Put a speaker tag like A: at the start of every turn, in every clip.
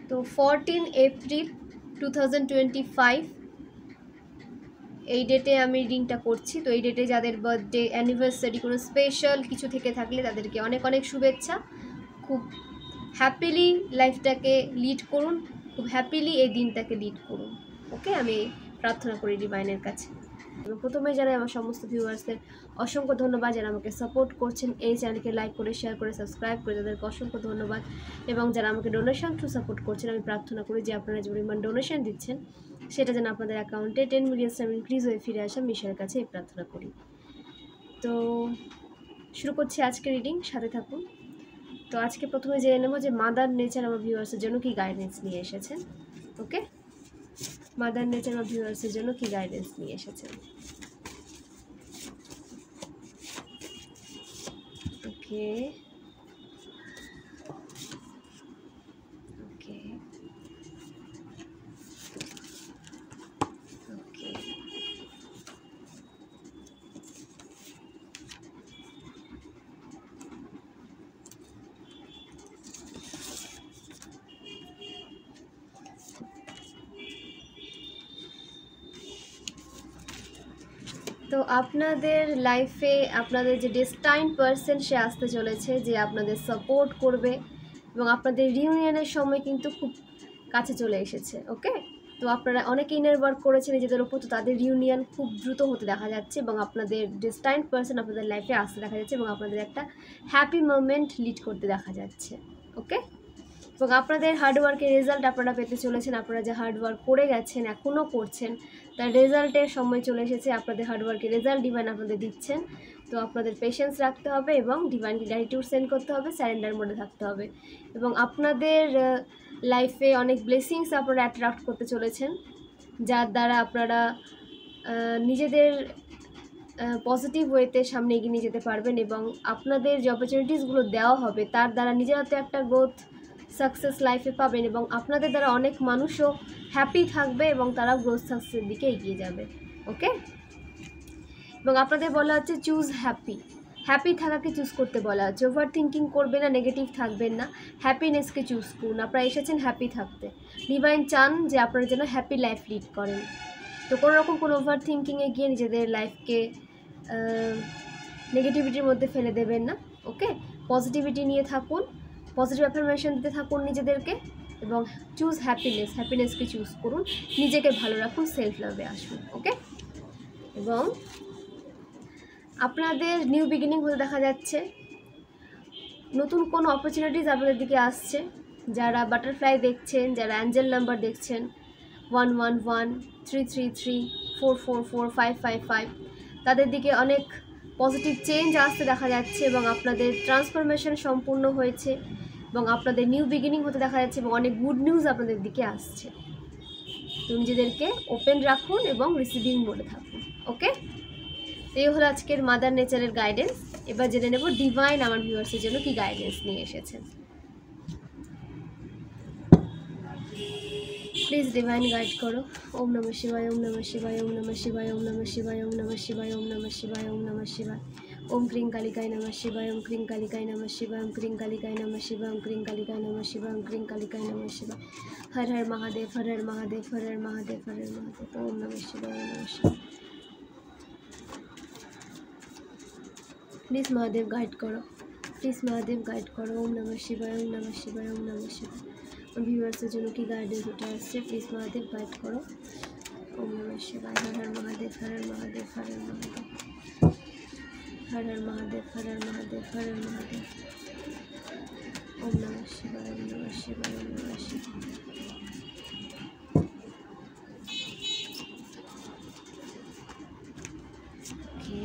A: তো 14 এপ্রিল 2025 এই ডেটে আমি রিডিংটা করছি। তো এই ডেটে যাদের বার্থডে, অ্যানিভার্সারি, কোনো স্পেশাল কিছু থেকে থাকলে তাদেরকে অনেক অনেক শুভেচ্ছা। খুব হ্যাপিলি লাইফটাকে লিড করুন, খুব হ্যাপিলি এই দিনটাকে লিড করুন। ওকে, আমি প্রার্থনা করি ডিভাইনের কাছে। প্রথমে জানাই আমার সমস্ত ভিউয়ার্সদের অসংখ্য ধন্যবাদ যারা আমাকে সাপোর্ট করছেন, এই চ্যানেলকে লাইক করে, শেয়ার করে, সাবস্ক্রাইব করে, তাদেরকে অসংখ্য ধন্যবাদ। এবং যারা আমাকে ডোনেশন থ্রু সাপোর্ট করছেন, আমি প্রার্থনা করি যে আপনারা যে পরিমাণ ডোনেশন দিচ্ছেন সেটা যেন আপনাদের অ্যাকাউন্টে 10 মিলিয়ন টাইম ইনক্রিজ হয়ে ফিরে আসা, আমি ঈশ্বরের কাছে এই প্রার্থনা করি। তো শুরু করছি আজকে রিডিং, সাথে থাকুন। তো আজকে প্রথমে জেনে নেব যে মাদার নেচার আমার ভিউয়ার্সের জন্য কি গাইডেন্স নিয়ে এসেছেন। ওকে, মাদার নেচার আমার ভিউয়ার্সের জন্য কি গাইডেন্স নিয়ে এসেছেন। ওকে ওকে ওকে তো আপনাদের লাইফে আপনাদের যে ডেস্টাইন পারসন সে আসতে চলেছে, যে আপনাদের সাপোর্ট করবে এবং আপনাদের রিউনিয়নের সময় কিন্তু খুব কাছে চলে এসেছে। ওকে, তো আপনারা অনেকে ইনার ওয়ার্ক করেছেন নিজেদের ওপর, তো তাদের রিউনিয়ন খুব দ্রুত হতে দেখা যাচ্ছে এবং আপনাদের ডেস্টাইন পারসন আপনাদের লাইফে আসতে দেখা যাচ্ছে এবং আপনাদের একটা হ্যাপি মোমেন্ট লিড করতে দেখা যাচ্ছে। ওকে, এবং আপনাদের হার্ডওয়ার্কের রেজাল্ট আপনারা পেতে চলেছেন। আপনারা যে হার্ডওয়ার্ক করে গেছেন, এখনও করছেন, তার রেজাল্টের সময় চলে এসেছে। আপনাদের হার্ডওয়ার্কের রেজাল্ট ডিভাইন আপনাদের দিচ্ছেন। তো আপনাদের পেশেন্স রাখতে হবে এবং ডিভাইনকে গ্র্যাটিটিউড সেন্ড করতে হবে, স্যারেন্ডার মোডে থাকতে হবে। এবং আপনাদের লাইফে অনেক ব্লেসিংস আপনারা অ্যাট্রাক্ট করতে চলেছেন, যার দ্বারা আপনারা নিজেদের পজিটিভ ওয়েতে সামনে এগিয়ে নিয়ে যেতে পারবেন এবং আপনাদের যে অপরচুনিটিসগুলো দেওয়া হবে তার দ্বারা নিজের হাতে একটা গ্রোথ, সাকসেস লাইফে পাবেন এবং আপনাদের দ্বারা অনেক মানুষও হ্যাপি থাকবে এবং তারা গ্রোথ সাকসেসের দিকে এগিয়ে যাবে। ওকে, এবং আপনাদের বলা হচ্ছে চুজ হ্যাপি, হ্যাপি থাকাকে চুজ করতে বলা হচ্ছে। ওভার থিঙ্কিং করবেন না, নেগেটিভ থাকবেন না, হ্যাপিনেসকে চুজ করুন। আপনারা এসেছেন হ্যাপি থাকতে, ডিভাইন চান যে আপনারা যেন হ্যাপি লাইফ লিড করেন। তো কোনো রকম কোনো ওভার থিঙ্কিংয়ে গিয়ে নিজেদের লাইফকে নেগেটিভিটির মধ্যে ফেলে দেবেন না। ওকে, পজিটিভিটি নিয়ে থাকুন, পজিটিভ অ্যাফার্মেশন দিতে থাকুন নিজেদেরকে এবং চুজ হ্যাপিনেস, হ্যাপিনেসকে চুজ করুন, নিজেকে ভালো রাখুন, সেলফ লাভে আসুন। ওকে, এবং আপনাদের নিউ বিগিনিং হতে দেখা যাচ্ছে, নতুন কোনো অপরচুনিটিস আপনাদের দিকে আসছে। যারা বাটারফ্লাই দেখছেন, যারা অ্যাঞ্জেল নাম্বার দেখছেন 111, 333, 444, 555, তাদের দিকে অনেক পজিটিভ চেঞ্জ আসতে দেখা যাচ্ছে এবং আপনাদের ট্রান্সফরমেশন সম্পূর্ণ হয়েছে এবং আপনাদের নিউ বিগিনিং হতে দেখা যাচ্ছে এবং অনেক গুড নিউজ আপনাদের দিকে আসছে। তো নিজেদেরকে ওপেন রাখুন এবং রিসিভিং মোডে থাকুন। ওকে, এই হলো আজকের মাদার নেচারের গাইডেন্স। এবার জেনে নেব ডিভাইন আমার ভিউয়ার্সের জন্য কি গাইডেন্স নিয়ে এসেছেন। প্লিজ ডিভাইন গাইড করো। ওম নমঃ শিবায়, ওম নমঃ শিবায়, ওম নমঃ শিবায়, ওম নমঃ শিবায়, ওম নমঃ শিবায়, ওম নমঃ শিবায়, ওম নমঃ শিবায়। ওম ক্রিং কালিকায় নমঃ শিবায়, ওম ক্রিং কালিকায় নমঃ শিবায়, ওম ক্রিং কালিকায় নমঃ শিবায়, ওম ক্রিং কালিকায় নমঃ শিবায়, ওম ক্রিং কালিকায় নমঃ শিবায়। হর হর মহাদেব, হর হর মহাদেব, হর হর মহাদেব, হর হর মহাদেব। ওম নমঃ শিবায়, ওম নমঃ শিবায়। প্লিজ মহাদেব গাইড করো, প্লিজ মহাদেব গাইড করো। ওম নমঃ শিবায়, ওম নমঃ শিবায়, ওম নমঃ শিবায়। ভিউয়ার্সের জন্য কি গাইডেন্স ওটা আসছে, প্লিজ মহাদেব গাইড করো। ওম নমঃ শিবায়, হর হর মহাদেব, হর হর মহাদেব, হর হর মহাদেব, হর হর মহাদেব, হর হর মহাদেব, হর হর মহাদেব। ওম নমঃ শিবায়, ওম নমঃ শিবায়, ওম নমঃ শিবায়। ওকে,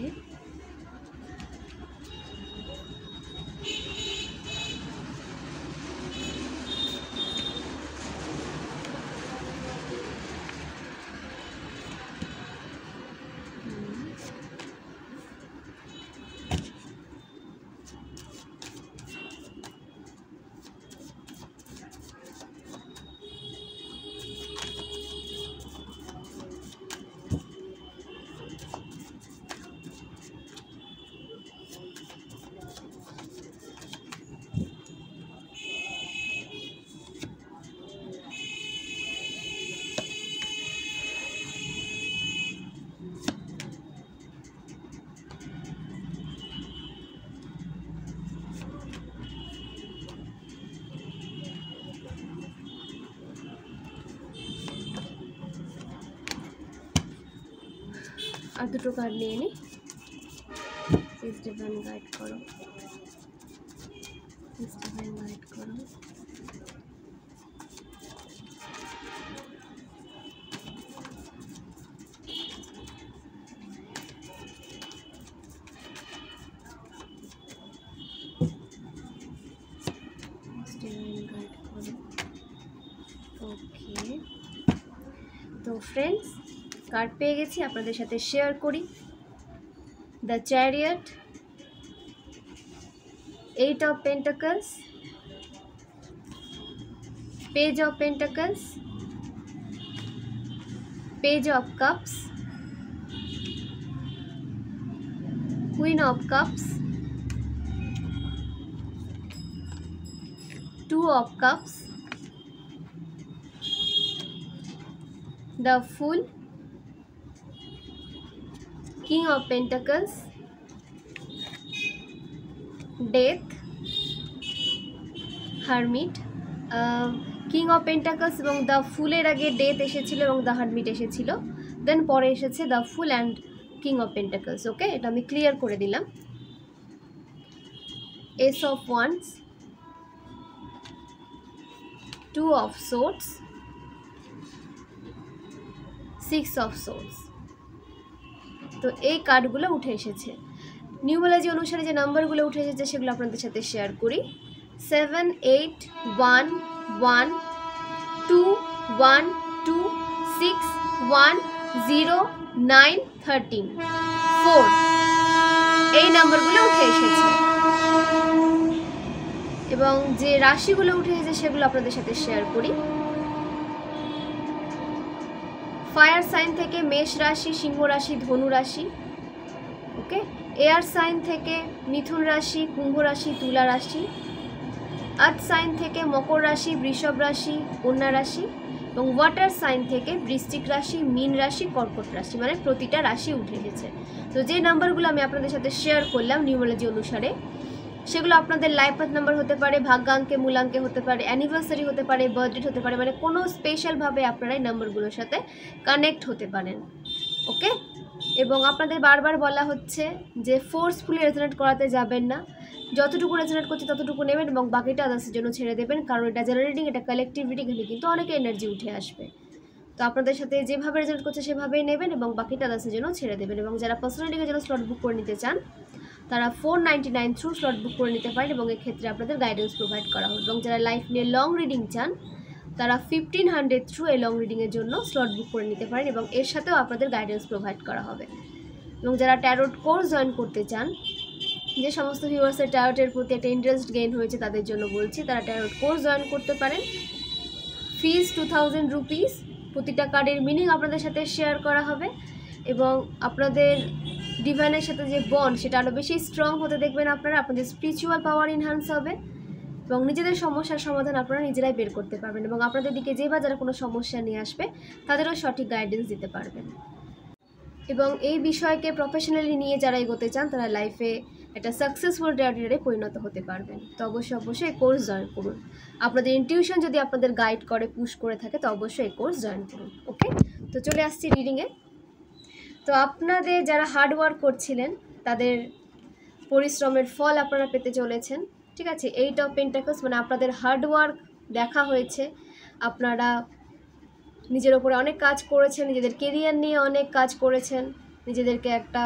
A: আর দুটো কার্ড নিয়ে নিই। প্লিজ ডিভাইন গাইড করো, প্লিজ ডিভাইন গাইড করো। ওকে, তো ফ্রেন্ডস কার্ড পেয়ে গেছি, আপনাদের সাথে শেয়ার করি। The chariot, 8 of Pentacles, Page of Pentacles, Page of Cups, Queen of Cups, 2 of Cups, the Fool, King of Pentacles, Death, Hermit। King of pentacles এবং the ফুলের আগে ডেথ এসেছিল এবং দ্য হারমিট এসেছিল, দেন পরে এসেছে the fool and king of pentacles. Okay, এটা আমি ক্লিয়ার করে দিলাম। Ace of wands, 2 of Swords, 6 of Swords। তো এই কার্ডগুলো উঠে এসেছে। নিউমোলজি অনুসারে যে নাম্বারগুলো উঠে এসেছে সেগুলো আপনাদের সাথে শেয়ার করি। 7, 8, 1, 1, 2, 1, 2, 6, 1, 0, 9, 13, 4 এই নাম্বারগুলো উঠে এসেছে। এবং যে রাশিগুলো উঠে এসেছে সেগুলো আপনাদের সাথে শেয়ার করি। ফায়ার সাইন থেকে মেষ রাশি, সিংহ রাশি, ধনু রাশি। ওকে, এয়ার সাইন থেকে মিথুন রাশি, কুম্ভ রাশি, তুলা রাশি। আর্থ সাইন থেকে মকর রাশি, বৃষভ রাশি, কন্যা রাশি। এবং ওয়াটার সাইন থেকে বৃশ্চিক রাশি, মীন রাশি, কর্কট রাশি। মানে প্রতিটা রাশি উঠে এসেছে। তো যে নাম্বারগুলো আমি আপনাদের সাথে শেয়ার করলাম নিউমোলজি অনুসারে, সেগুলো আপনাদের লাইফ পাথ নাম্বার হতে পারে, ভাগ্যাঙ্কে মূলাঙ্কে হতে পারে, অ্যানিভার্সারি হতে পারে, বার্থডেট হতে পারে। মানে কোনো স্পেশালভাবে আপনারা এই নাম্বারগুলোর সাথে কানেক্ট হতে পারেন। ওকে, এবং আপনাদের বারবার বলা হচ্ছে যে ফোর্সফুলি রেজোনেট করাতে যাবেন না, যতটুকু রেজোনেট করছে ততটুকু নেবেন এবং বাকিটা আদার্সের জন্য ছেড়ে দেবেন। কারণ এটা জেনারেল রিডিং, এটা কালেকটিভ রিডিং, এখানে কিন্তু অনেক এনার্জি উঠে আসবে। তো আপনাদের সাথে যেভাবে রেজোনেট করছে সেভাবেই নেবেন এবং বাকিটা আদার্সের জন্য ছেড়ে দেবেন। এবং যারা পার্সোনাল রিডিংয়ের জন্য স্লট বুক করে নিতে চান তারা 499 থ্রু স্লট বুক করে নিতে পারেন এবং এক্ষেত্রে আপনাদের গাইডেন্স প্রোভাইড করা হবে। এবং যারা লাইফ নিয়ে লং রিডিং চান তারা 1500 থ্রু এই লং রিডিংয়ের জন্য স্লট বুক করে নিতে পারেন এবং এর সাথেও আপনাদের গাইডেন্স প্রোভাইড করা হবে। এবং যারা ট্যারোট কোর্স জয়েন করতে চান, যে সমস্ত ভিউয়ার্সের ট্যারোটের প্রতি একটা ইন্টারেস্ট গেইন হয়েছে তাদের জন্য বলছি, তারা ট্যারোট কোর্স জয়েন করতে পারেন। ফিজ 2000 রুপিস। প্রতিটা কার্ডের মিনিং আপনাদের সাথে শেয়ার করা হবে এবং আপনাদের ডিভাইনের সাথে যে বন্ড সেটা আরও বেশি স্ট্রং হতে দেখবেন আপনারা। আপনাদের স্পিরিচুয়াল পাওয়ার এনহান্স হবে এবং নিজেদের সমস্যার সমাধান আপনারা নিজেরাই বের করতে পারবেন এবং আপনাদের দিকে যে বা যারা কোনো সমস্যা নিয়ে আসবে তাদেরও সঠিক গাইডেন্স দিতে পারবেন। এবং এই বিষয়কে প্রফেশনালি নিয়ে যারা এগোতে চান তারা লাইফে একটা সাকসেসফুল ট্যারোটিরে পরিণত হতে পারবেন। তো অবশ্যই এই কোর্স জয়েন করুন। আপনাদের ইনটিউশন যদি আপনাদের গাইড করে, পুশ করে থাকে, তো অবশ্যই এই কোর্স জয়েন করুন। ওকে, তো চলে আসছি রিডিংয়ে। তো আপনাদের যারা হার্ড ওয়ার্ক করছিলেন তাদের পরিশ্রমের ফল আপনারা পেতে চলেছেন। ঠিক আছে, 8 অফ পেন্টাকলস মানে আপনাদের হার্ড ওয়ার্ক দেখা হয়েছে। আপনারা নিজের ওপরে অনেক কাজ করেছেন, নিজেদের কেরিয়ার নিয়ে অনেক কাজ করেছেন, নিজেদেরকে একটা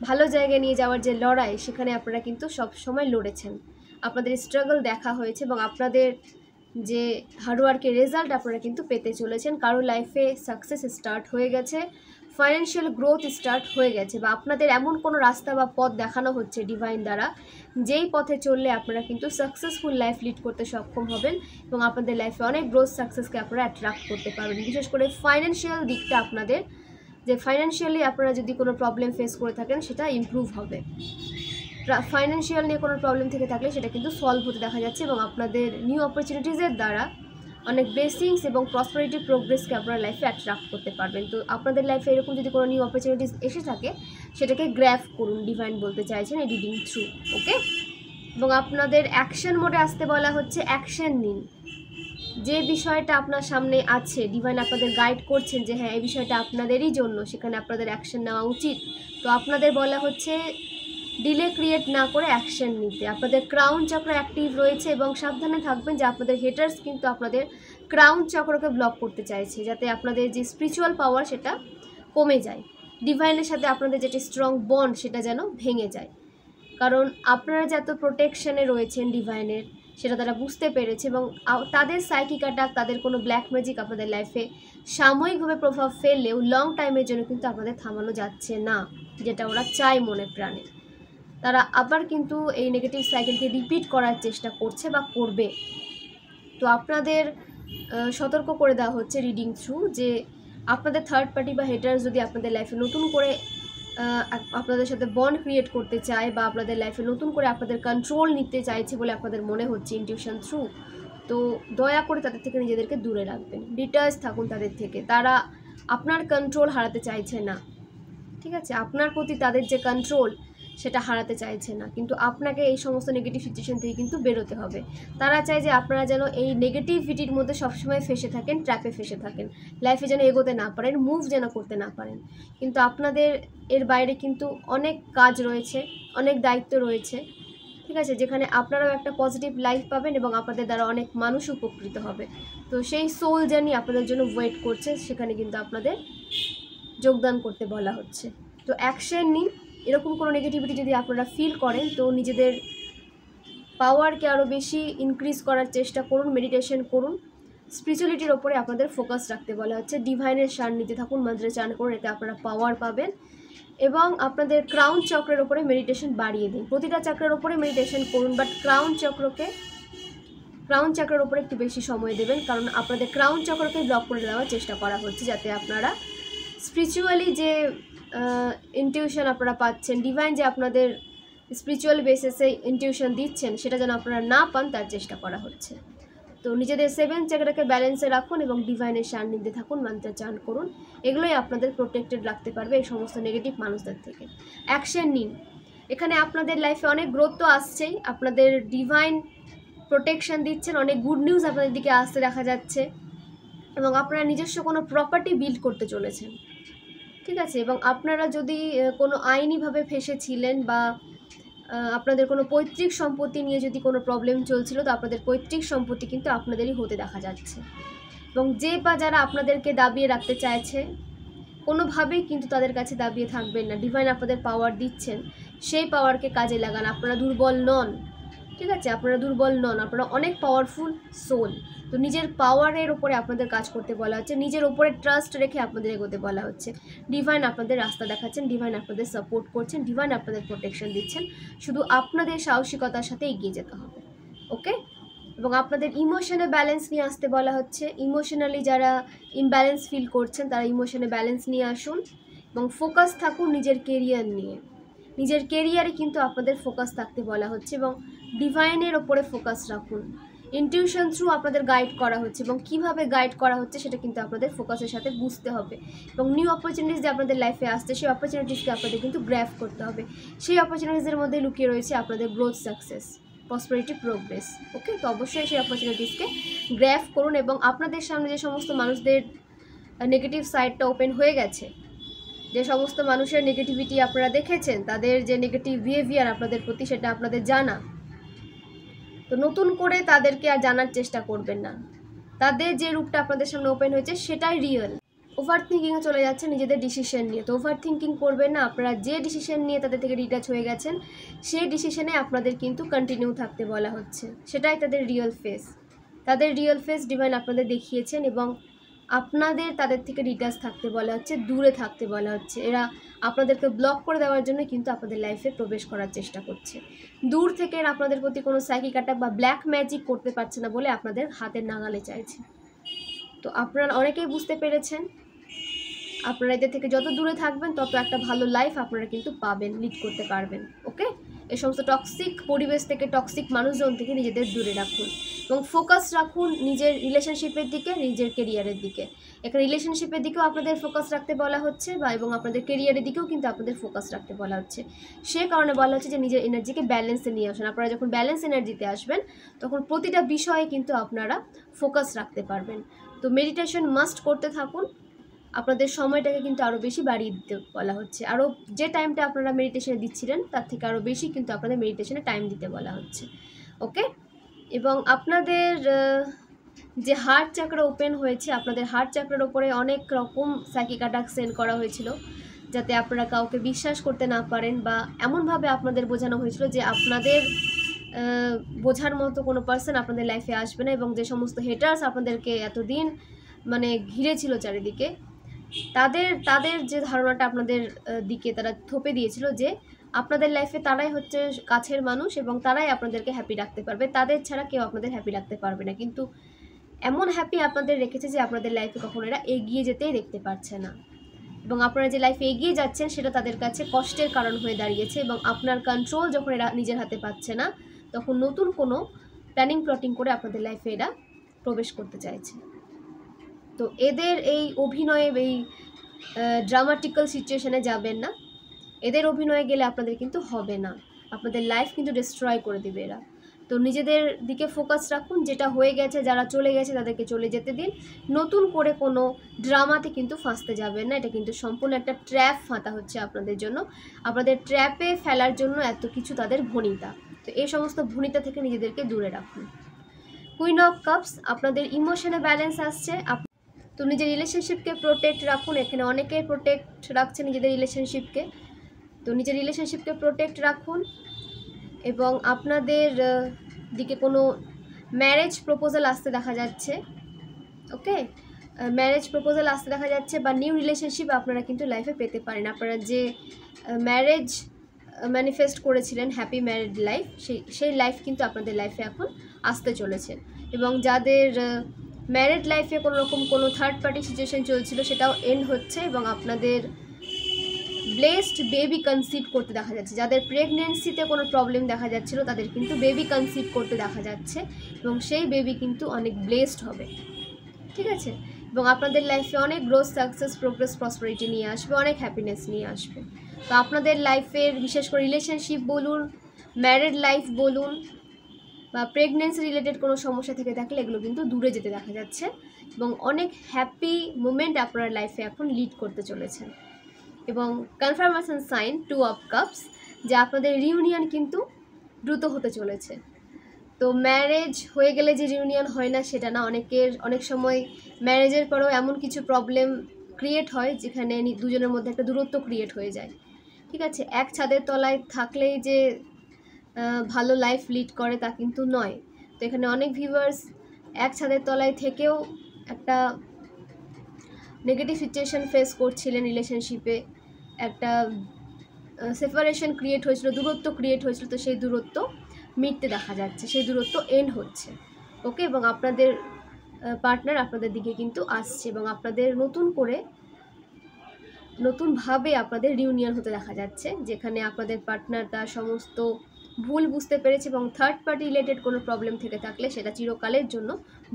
A: ভালো জায়গায় নিয়ে যাওয়ার যে লড়াই সেখানে আপনারা কিন্তু সব সময় লড়েছেন। আপনাদের স্ট্রাগল দেখা হয়েছে এবং আপনাদের যে হার্ডওয়ার্কের রেজাল্ট আপনারা কিন্তু পেতে চলেছেন। কারো লাইফে সাকসেস স্টার্ট হয়ে গেছে, ফাইন্যান্সিয়াল গ্রোথ স্টার্ট হয়ে গেছে বা আপনাদের এমন কোনো রাস্তা বা পথ দেখানো হচ্ছে ডিভাইন দ্বারা, যেই পথে চললে আপনারা কিন্তু সাকসেসফুল লাইফ লিড করতে সক্ষম হবেন এবং আপনাদের লাইফে অনেক গ্রোথ সাকসেসকে আপনারা অ্যাট্রাক্ট করতে পারবেন। বিশেষ করে ফাইন্যান্সিয়াল দিকটা আপনাদের, যে ফাইন্যান্সিয়ালি আপনারা যদি কোনো প্রবলেম ফেস করে থাকেন সেটা ইমপ্রুভ হবে। ফাইন্যান্সিয়াল নিয়ে কোনো প্রবলেম থেকে থাকলে সেটা কিন্তু সলভ হতে দেখা যাচ্ছে এবং আপনাদের নিউ অপরচুনিটিসের দ্বারা অনেক ব্লেসিংস এবং প্রসপারিটি প্রোগ্রেসকে আপনারা লাইফে অ্যাট্রাক্ট করতে পারবেন। তো আপনাদের লাইফে এরকম যদি কোনো নিউ অপরচুনিটিস এসে থাকে সেটাকে গ্র্যাব করুন, ডিভাইন বলতে চাইছেন এই রিডিং থ্রু। ওকে, এবং আপনাদের অ্যাকশন মোডে আসতে বলা হচ্ছে, অ্যাকশন নিন। যে বিষয়টা আপনার সামনে আছে, ডিভাইন আপনাদের গাইড করছেন যে হ্যাঁ এই বিষয়টা আপনাদেরই জন্য, সেখানে আপনাদের অ্যাকশন নেওয়া উচিত। তো আপনাদের বলা হচ্ছে ডিলে ক্রিয়েট না করে অ্যাকশন নিতে। আপনাদের ক্রাউন চক্র অ্যাক্টিভ রয়েছে এবং সাবধানে থাকবেন যে আপনাদের হেটার্স কিন্তু আপনাদের ক্রাউন চক্রকে ব্লক করতে চাইছে, যাতে আপনাদের যে স্পিরিচুয়াল পাওয়ার সেটা কমে যায়, ডিভাইনের সাথে আপনাদের যেটি স্ট্রং বন্ড সেটা যেন ভেঙে যায়। কারণ আপনারা যত প্রোটেকশনে রয়েছেন ডিভাইনের, সেটা তারা বুঝতে পেরেছে এবং তাদের সাইকিক অ্যাটাক, তাদের কোনো ব্ল্যাক ম্যাজিক আপনাদের লাইফে সাময়িকভাবে প্রভাব ফেললেও লং টাইমের জন্য কিন্তু আপনাদের থামানো যাচ্ছে না, যেটা ওরা চায় মনে প্রাণে। তারা আবার কিন্তু এই নেগেটিভ সাইকেলকে রিপিট করার চেষ্টা করছে বা করবে। তো আপনাদের সতর্ক করে দেওয়া হচ্ছে রিডিং থ্রু যে আপনাদের থার্ড পার্টি বা হেটার যদি আপনাদের লাইফে নতুন করে আপনাদের সাথে বন্ড ক্রিয়েট করতে চায় বা আপনাদের লাইফে নতুন করে আপনাদের কন্ট্রোল নিতে চাইছে বলে আপনাদের মনে হচ্ছে ইনটিউশন থ্রু, তো দয়া করে তাদের থেকে নিজেদেরকে দূরে রাখবেন, ডিটাচ থাকুন তাদের থেকে। তারা আপনার কন্ট্রোল হারাতে চাইছে না, ঠিক আছে? আপনার প্রতি তাদের যে কন্ট্রোল সেটা হারাতে চাইছে না, কিন্তু আপনাকে এই সমস্ত নেগেটিভ সিচুয়েশন থেকে কিন্তু বেরোতে হবে। তারা চায় যে আপনারা যেন এই নেগেটিভিটির মধ্যে সবসময় ফেসে থাকেন, ট্র্যাপে ফেসে থাকেন, লাইফে যেন এগোতে না পারেন, মুভ যেন করতে না পারেন। কিন্তু আপনাদের এর বাইরে কিন্তু অনেক কাজ রয়েছে, অনেক দায়িত্ব রয়েছে, ঠিক আছে, যেখানে আপনারাও একটা পজিটিভ লাইফ পাবেন এবং আপনাদের দ্বারা অনেক মানুষ উপকৃত হবে। তো সেই সোল জার্নি আপনাদের জন্য ওয়েট করছে, সেখানে কিন্তু আপনাদের যোগদান করতে বলা হচ্ছে। তো অ্যাকশন নিন। এরকম কোনো নেগেটিভিটি যদি আপনারা ফিল করেন তো নিজেদের পাওয়ারকে আরও বেশি ইনক্রিজ করার চেষ্টা করুন, মেডিটেশন করুন, স্পিরিচুয়ালিটির ওপরে আপনাদের ফোকাস রাখতে বলা হচ্ছে। ডিভাইনের শান নিতে থাকুন, মন্ত্রে চান করুন, এতে আপনারা পাওয়ার পাবেন। এবং আপনাদের ক্রাউন চক্রের ওপরে মেডিটেশন বাড়িয়ে দিন। প্রতিটা চক্রের ওপরে মেডিটেশন করুন, বাট ক্রাউন চক্রের ওপরে একটু বেশি সময় দেবেন, কারণ আপনাদের ক্রাউন চক্রকে ব্লক করে দেওয়ার চেষ্টা করা হচ্ছে, যাতে আপনারা স্পিরিচুয়ালি যে ইনটিউশন আপনারা পাচ্ছেন, ডিভাইন যে আপনাদের স্পিরিচুয়াল বেসিসে ইনটিউশন দিচ্ছেন, সেটা যেন আপনারা না পান তার চেষ্টা করা হচ্ছে। তো নিজেদের 7 চক্রকে ব্যালেন্সে রাখুন এবং ডিভাইনের শান নিতে থাকুন, মন্ত্র চান করুন। এগুলোই আপনাদের প্রোটেক্টেড রাখতে পারবে এই সমস্ত নেগেটিভ মানুষদের থেকে। অ্যাকশন নিন। এখানে আপনাদের লাইফে অনেক গ্রোথ তো আসছেই, আপনাদের ডিভাইন প্রোটেকশন দিচ্ছেন, অনেক গুড নিউজ আপনাদের দিকে আসতে দেখা যাচ্ছে এবং আপনারা নিজস্ব কোনো প্রপার্টি বিল্ড করতে চলেছেন, ঠিক আছে? এবং আপনারা যদি কোনো আইনিভাবে ফেসেছিলেন বা আপনাদের কোনো পৈতৃক সম্পত্তি নিয়ে যদি কোনো প্রবলেম চলছিল, তো আপনাদের পৈতৃক সম্পত্তি কিন্তু আপনাদেরই হতে দেখা যাচ্ছে। এবং যে বা যারা আপনাদেরকে দাবিয়ে রাখতে চাইছে, কোনোভাবেই কিন্তু তাদের কাছে দাবিয়ে থাকবেন না। ডিভাইন আপনাদের পাওয়ার দিচ্ছেন, সেই পাওয়ারকে কাজে লাগান। আপনারা দুর্বল নন, ঠিক আছে? আপনারা দুর্বল নন, আপনারা অনেক পাওয়ারফুল সোল। তো নিজের পাওয়ারের ওপরে আপনাদের কাজ করতে বলা হচ্ছে, নিজের ওপরে ট্রাস্ট রেখে আপনাদের এগোতে বলা হচ্ছে। ডিভাইন আপনাদের রাস্তা দেখাচ্ছেন, ডিভাইন আপনাদের সাপোর্ট করছেন, ডিভাইন আপনাদের প্রোটেকশন দিচ্ছেন। শুধু আপনাদের সাহসিকতার সাথে এগিয়ে যেতে হবে, ওকে? এবং আপনাদের ইমোশনে ব্যালেন্স নিয়ে আসতে বলা হচ্ছে। ইমোশনালি যারা ইমব্যালেন্স ফিল করছেন, তারা ইমোশনে ব্যালেন্স নিয়ে আসুন এবং ফোকাস থাকুন নিজের কেরিয়ার নিয়ে। নিজের কেরিয়ারে কিন্তু আপনাদের ফোকাস থাকতে বলা হচ্ছে এবং ডিভাইনের ওপরে ফোকাস রাখুন। ইনটিউশন থ্রু আপনাদের গাইড করা হচ্ছে এবং কিভাবে গাইড করা হচ্ছে সেটা কিন্তু আপনাদের ফোকাসের সাথে বুঝতে হবে। এবং নিউ অপরচুনিটিস যে আপনাদের লাইফে আসছে, সেই অপরচুনিটিসকে আপনাদের কিন্তু গ্র্যাব করতে হবে। সেই অপরচুনিটিসের মধ্যে লুকিয়ে রয়েছে আপনাদের গ্রোথ, সাকসেস, প্রসপারিটি, প্রোগ্রেস, ওকে? তো অবশ্যই সেই অপরচুনিটিসকে গ্র্যাব করুন এবং আপনাদের সামনে যে সমস্ত মানুষদের নেগেটিভ সাইডটা ওপেন হয়ে গেছে, যে সমস্ত মানুষের নেগেটিভিটি আপনারা দেখেছেন, তাদের যে নেগেটিভ বিহেভিয়ার আপনাদের প্রতি, সেটা আপনাদের জানা। তো নতুন করে তাদেরকে আর জানার চেষ্টা করবেন না। তাদের যে রূপটা আপনাদের সামনে ওপেন হয়েছে সেটাই রিয়েল। ওভার থিঙ্কিংয়ে চলে যাচ্ছে নিজেদের ডিসিশন নিয়ে। তো ওভার থিঙ্কিং করবেন না। আপনারা যে ডিসিশন নিয়ে তাদের থেকে ডিটাচ হয়ে গেছেন, সেই ডিসিশনে আপনাদের কিন্তু কন্টিনিউ থাকতে বলা হচ্ছে। সেটাই তাদের রিয়েল ফেস। তাদের রিয়েল ফেস ডিভাইন আপনাদের দেখিয়েছেন এবং আপনাদের তাদের থেকে ডিটাচ থাকতে বলা হচ্ছে, দূরে থাকতে বলা হচ্ছে। এরা আপনাদেরকে ব্লক করে দেওয়ার জন্য কিন্তু আপনাদের লাইফে প্রবেশ করার চেষ্টা করছে। দূর থেকে এরা আপনাদের প্রতি কোনো সাইকিক অ্যাটাক বা ব্ল্যাক ম্যাজিক করতে পারছে না বলে আপনাদের হাতের নাগালে চাইছে। তো আপনারা অনেকেই বুঝতে পেরেছেন, আপনারা এদের থেকে যত দূরে থাকবেন তত একটা ভালো লাইফ আপনারা কিন্তু পাবেন, লিড করতে পারবেন, ওকে? এই সমস্ত টক্সিক পরিবেশ থেকে, টক্সিক মানুষজন থেকে নিজেদের দূরে রাখুন এবং ফোকাস রাখুন নিজের রিলেশনশিপের দিকে, নিজের কেরিয়ারের দিকে। এখানে রিলেশনশিপের দিকেও আপনাদের ফোকাস রাখতে বলা হচ্ছে এবং আপনাদের কেরিয়ারের দিকেও কিন্তু আপনাদের ফোকাস রাখতে বলা হচ্ছে। সে কারণে বলা হচ্ছে যে নিজের এনার্জিকে ব্যালেন্সে নিয়ে আসুন। আপনারা যখন ব্যালেন্স এনার্জিতে আসবেন তখন প্রতিটা বিষয়ে কিন্তু আপনারা ফোকাস রাখতে পারবেন। তো মেডিটেশন মাস্ট করতে থাকুন। আপনাদের সময়টাকে কিন্তু আরও বেশি বাড়িয়ে দিতে বলা হচ্ছে। আরও যে টাইমটা আপনারা মেডিটেশনে দিচ্ছিলেন তার থেকে আরও বেশি কিন্তু আপনাদের মেডিটেশনে টাইম দিতে বলা হচ্ছে। ওকে, এবং আপনাদের যে হার্ট চাকরা ওপেন হয়েছে, আপনাদের হার্ট চাকরার ওপরে অনেক রকম সাইকিক অ্যাটাক সেন্ড করা হয়েছিল যাতে আপনারা কাউকে বিশ্বাস করতে না পারেন, বা এমনভাবে আপনাদের বোঝানো হয়েছিল যে আপনাদের বোঝার মতো কোনো পার্সন আপনাদের লাইফে আসবে না, এবং যে সমস্ত হেটার্স আপনাদেরকে এতদিন মানে ঘিরে ছিল চারিদিকে, তাদের যে ধারণাটা আপনাদের দিকে তারা থোপে দিয়েছিল যে আপনাদের লাইফে তারাই হচ্ছে কাছের মানুষ এবং তারাই আপনাদেরকে হ্যাপি রাখতে পারবে, তাদের ছাড়া কেউ আপনাদের হ্যাপি রাখতে পারবে না। কিন্তু এমন হ্যাপি আপনাদের রেখেছে যে আপনাদের লাইফে কখনো এরা এগিয়ে যেতেই দেখতে পারছে না, এবং আপনারা যে লাইফে এগিয়ে যাচ্ছেন সেটা তাদের কাছে কষ্টের কারণ হয়ে দাঁড়িয়েছে। এবং আপনার কন্ট্রোল যখন এরা নিজের হাতে পাচ্ছে না তখন নতুন কোনো প্ল্যাটিং করে আপনাদের লাইফে এরা প্রবেশ করতে চাইছে। তো এদের এই অভিনয়ে, এই ড্রামাটিক্যাল সিচুয়েশনে যাবেন না। এদের অভিনয়ে গেলে আপনাদের কিন্তু হবে না, আপনাদের লাইফ কিন্তু ডিস্ট্রয় করে দিবে এরা। তো নিজেদের দিকে ফোকাস রাখুন, যেটা হয়ে গেছে, যারা চলে গেছে তাদেরকে চলে যেতে দিন। নতুন করে কোনো ড্রামাতে কিন্তু ফাঁসতে যাবেন না, এটা কিন্তু সম্পূর্ণ একটা ট্র্যাপ ফাঁতা হচ্ছে আপনাদের জন্য। আপনাদের ট্র্যাপে ফেলার জন্য এত কিছু তাদের ভনিতা, তো এই সমস্ত ভনিতা থেকে নিজেদেরকে দূরে রাখুন। কুইন অফ কাপস, আপনাদের ইমোশনে ব্যালেন্স আসছে। তো নিজের রিলেশনশিপকে প্রোটেক্ট রাখুন। এখানে অনেকেই প্রোটেক্ট রাখছে নিজেদের রিলেশনশিপকে, তো নিজের রিলেশনশিপকে প্রোটেক্ট রাখুন। এবং আপনাদের দিকে কোনো ম্যারেজ প্রপোজাল আসতে দেখা যাচ্ছে। ওকে, ম্যারেজ প্রপোজাল আসতে দেখা যাচ্ছে, বা নিউ রিলেশনশিপ আপনারা কিন্তু লাইফে পেতে পারেন। আপনারা যে ম্যারেজ ম্যানিফেস্ট করেছিলেন, হ্যাপি ম্যারিড লাইফ, সেই লাইফ কিন্তু আপনাদের লাইফে এখন আসতে চলেছে। এবং যাদের ম্যারিড লাইফে কোনো রকম কোনো থার্ড পার্টি সিচুয়েশন চলছিল সেটাও এন্ড হচ্ছে, এবং আপনাদের ব্লেসড বেবি কনসিভ করতে দেখা যাচ্ছে। যাদের প্রেগনেন্সিতে কোনো প্রবলেম দেখা যাচ্ছিল তাদের কিন্তু বেবি কনসিভ করতে দেখা যাচ্ছে, এবং সেই বেবি কিন্তু অনেক ব্লেসড হবে। ঠিক আছে, এবং আপনাদের লাইফে অনেক গ্রোথ, সাকসেস, প্রোগ্রেস, প্রসপারিটি নিয়ে আসবে, অনেক হ্যাপিনেস নিয়ে আসবে। তো আপনাদের লাইফের বিশেষ করে রিলেশনশিপ বলুন, ম্যারিড লাইফ বলুন, বা প্রেগনেন্সি রিলেটেড কোনো সমস্যা থেকে থাকলে এগুলো কিন্তু দূরে যেতে দেখা যাচ্ছে, এবং অনেক হ্যাপি মোমেন্ট আপনার লাইফে এখন লিড করতে চলেছেন। এবং কনফার্মেশন সাইন 2 অফ কাপস, যে আপনাদের রিউনিয়ন কিন্তু দ্রুত হতে চলেছে। তো ম্যারেজ হয়ে গেলে যে রিউনিয়ন হয় না সেটা না, অনেক সময় ম্যারেজের পরেও এমন কিছু প্রবলেম ক্রিয়েট হয় যেখানে দুজনের মধ্যে একটা দূরত্ব ক্রিয়েট হয়ে যায়। ঠিক আছে, এক ছাদের তলায় থাকলেই যে ভালো লাইফ লিড করে তা কিন্তু নয়। তো এখানে অনেক ভিউয়ার্স এক ছাদের তলায় থেকেও একটা নেগেটিভ সিচুয়েশন ফেস করছিলেন রিলেশনশিপে, একটা সেপারেশন ক্রিয়েট হয়েছিল, দূরত্ব ক্রিয়েট হয়েছিল। তো সেই দূরত্ব মিটতে দেখা যাচ্ছে, সেই দূরত্ব এন্ড হচ্ছে। ওকে, এবং আপনাদের পার্টনার আপনাদের দিকে কিন্তু আসছে, এবং আপনাদের নতুনভাবে আপনাদের রিউনিয়ন হতে দেখা যাচ্ছে, যেখানে আপনাদের পার্টনার তার সমস্ত ভুল বুঝতে পেরেছে, এবং থার্ড পার্টি রিলেটেড কোনো প্রবলেম থেকে থাকলে সেটা চিরকালের জন্য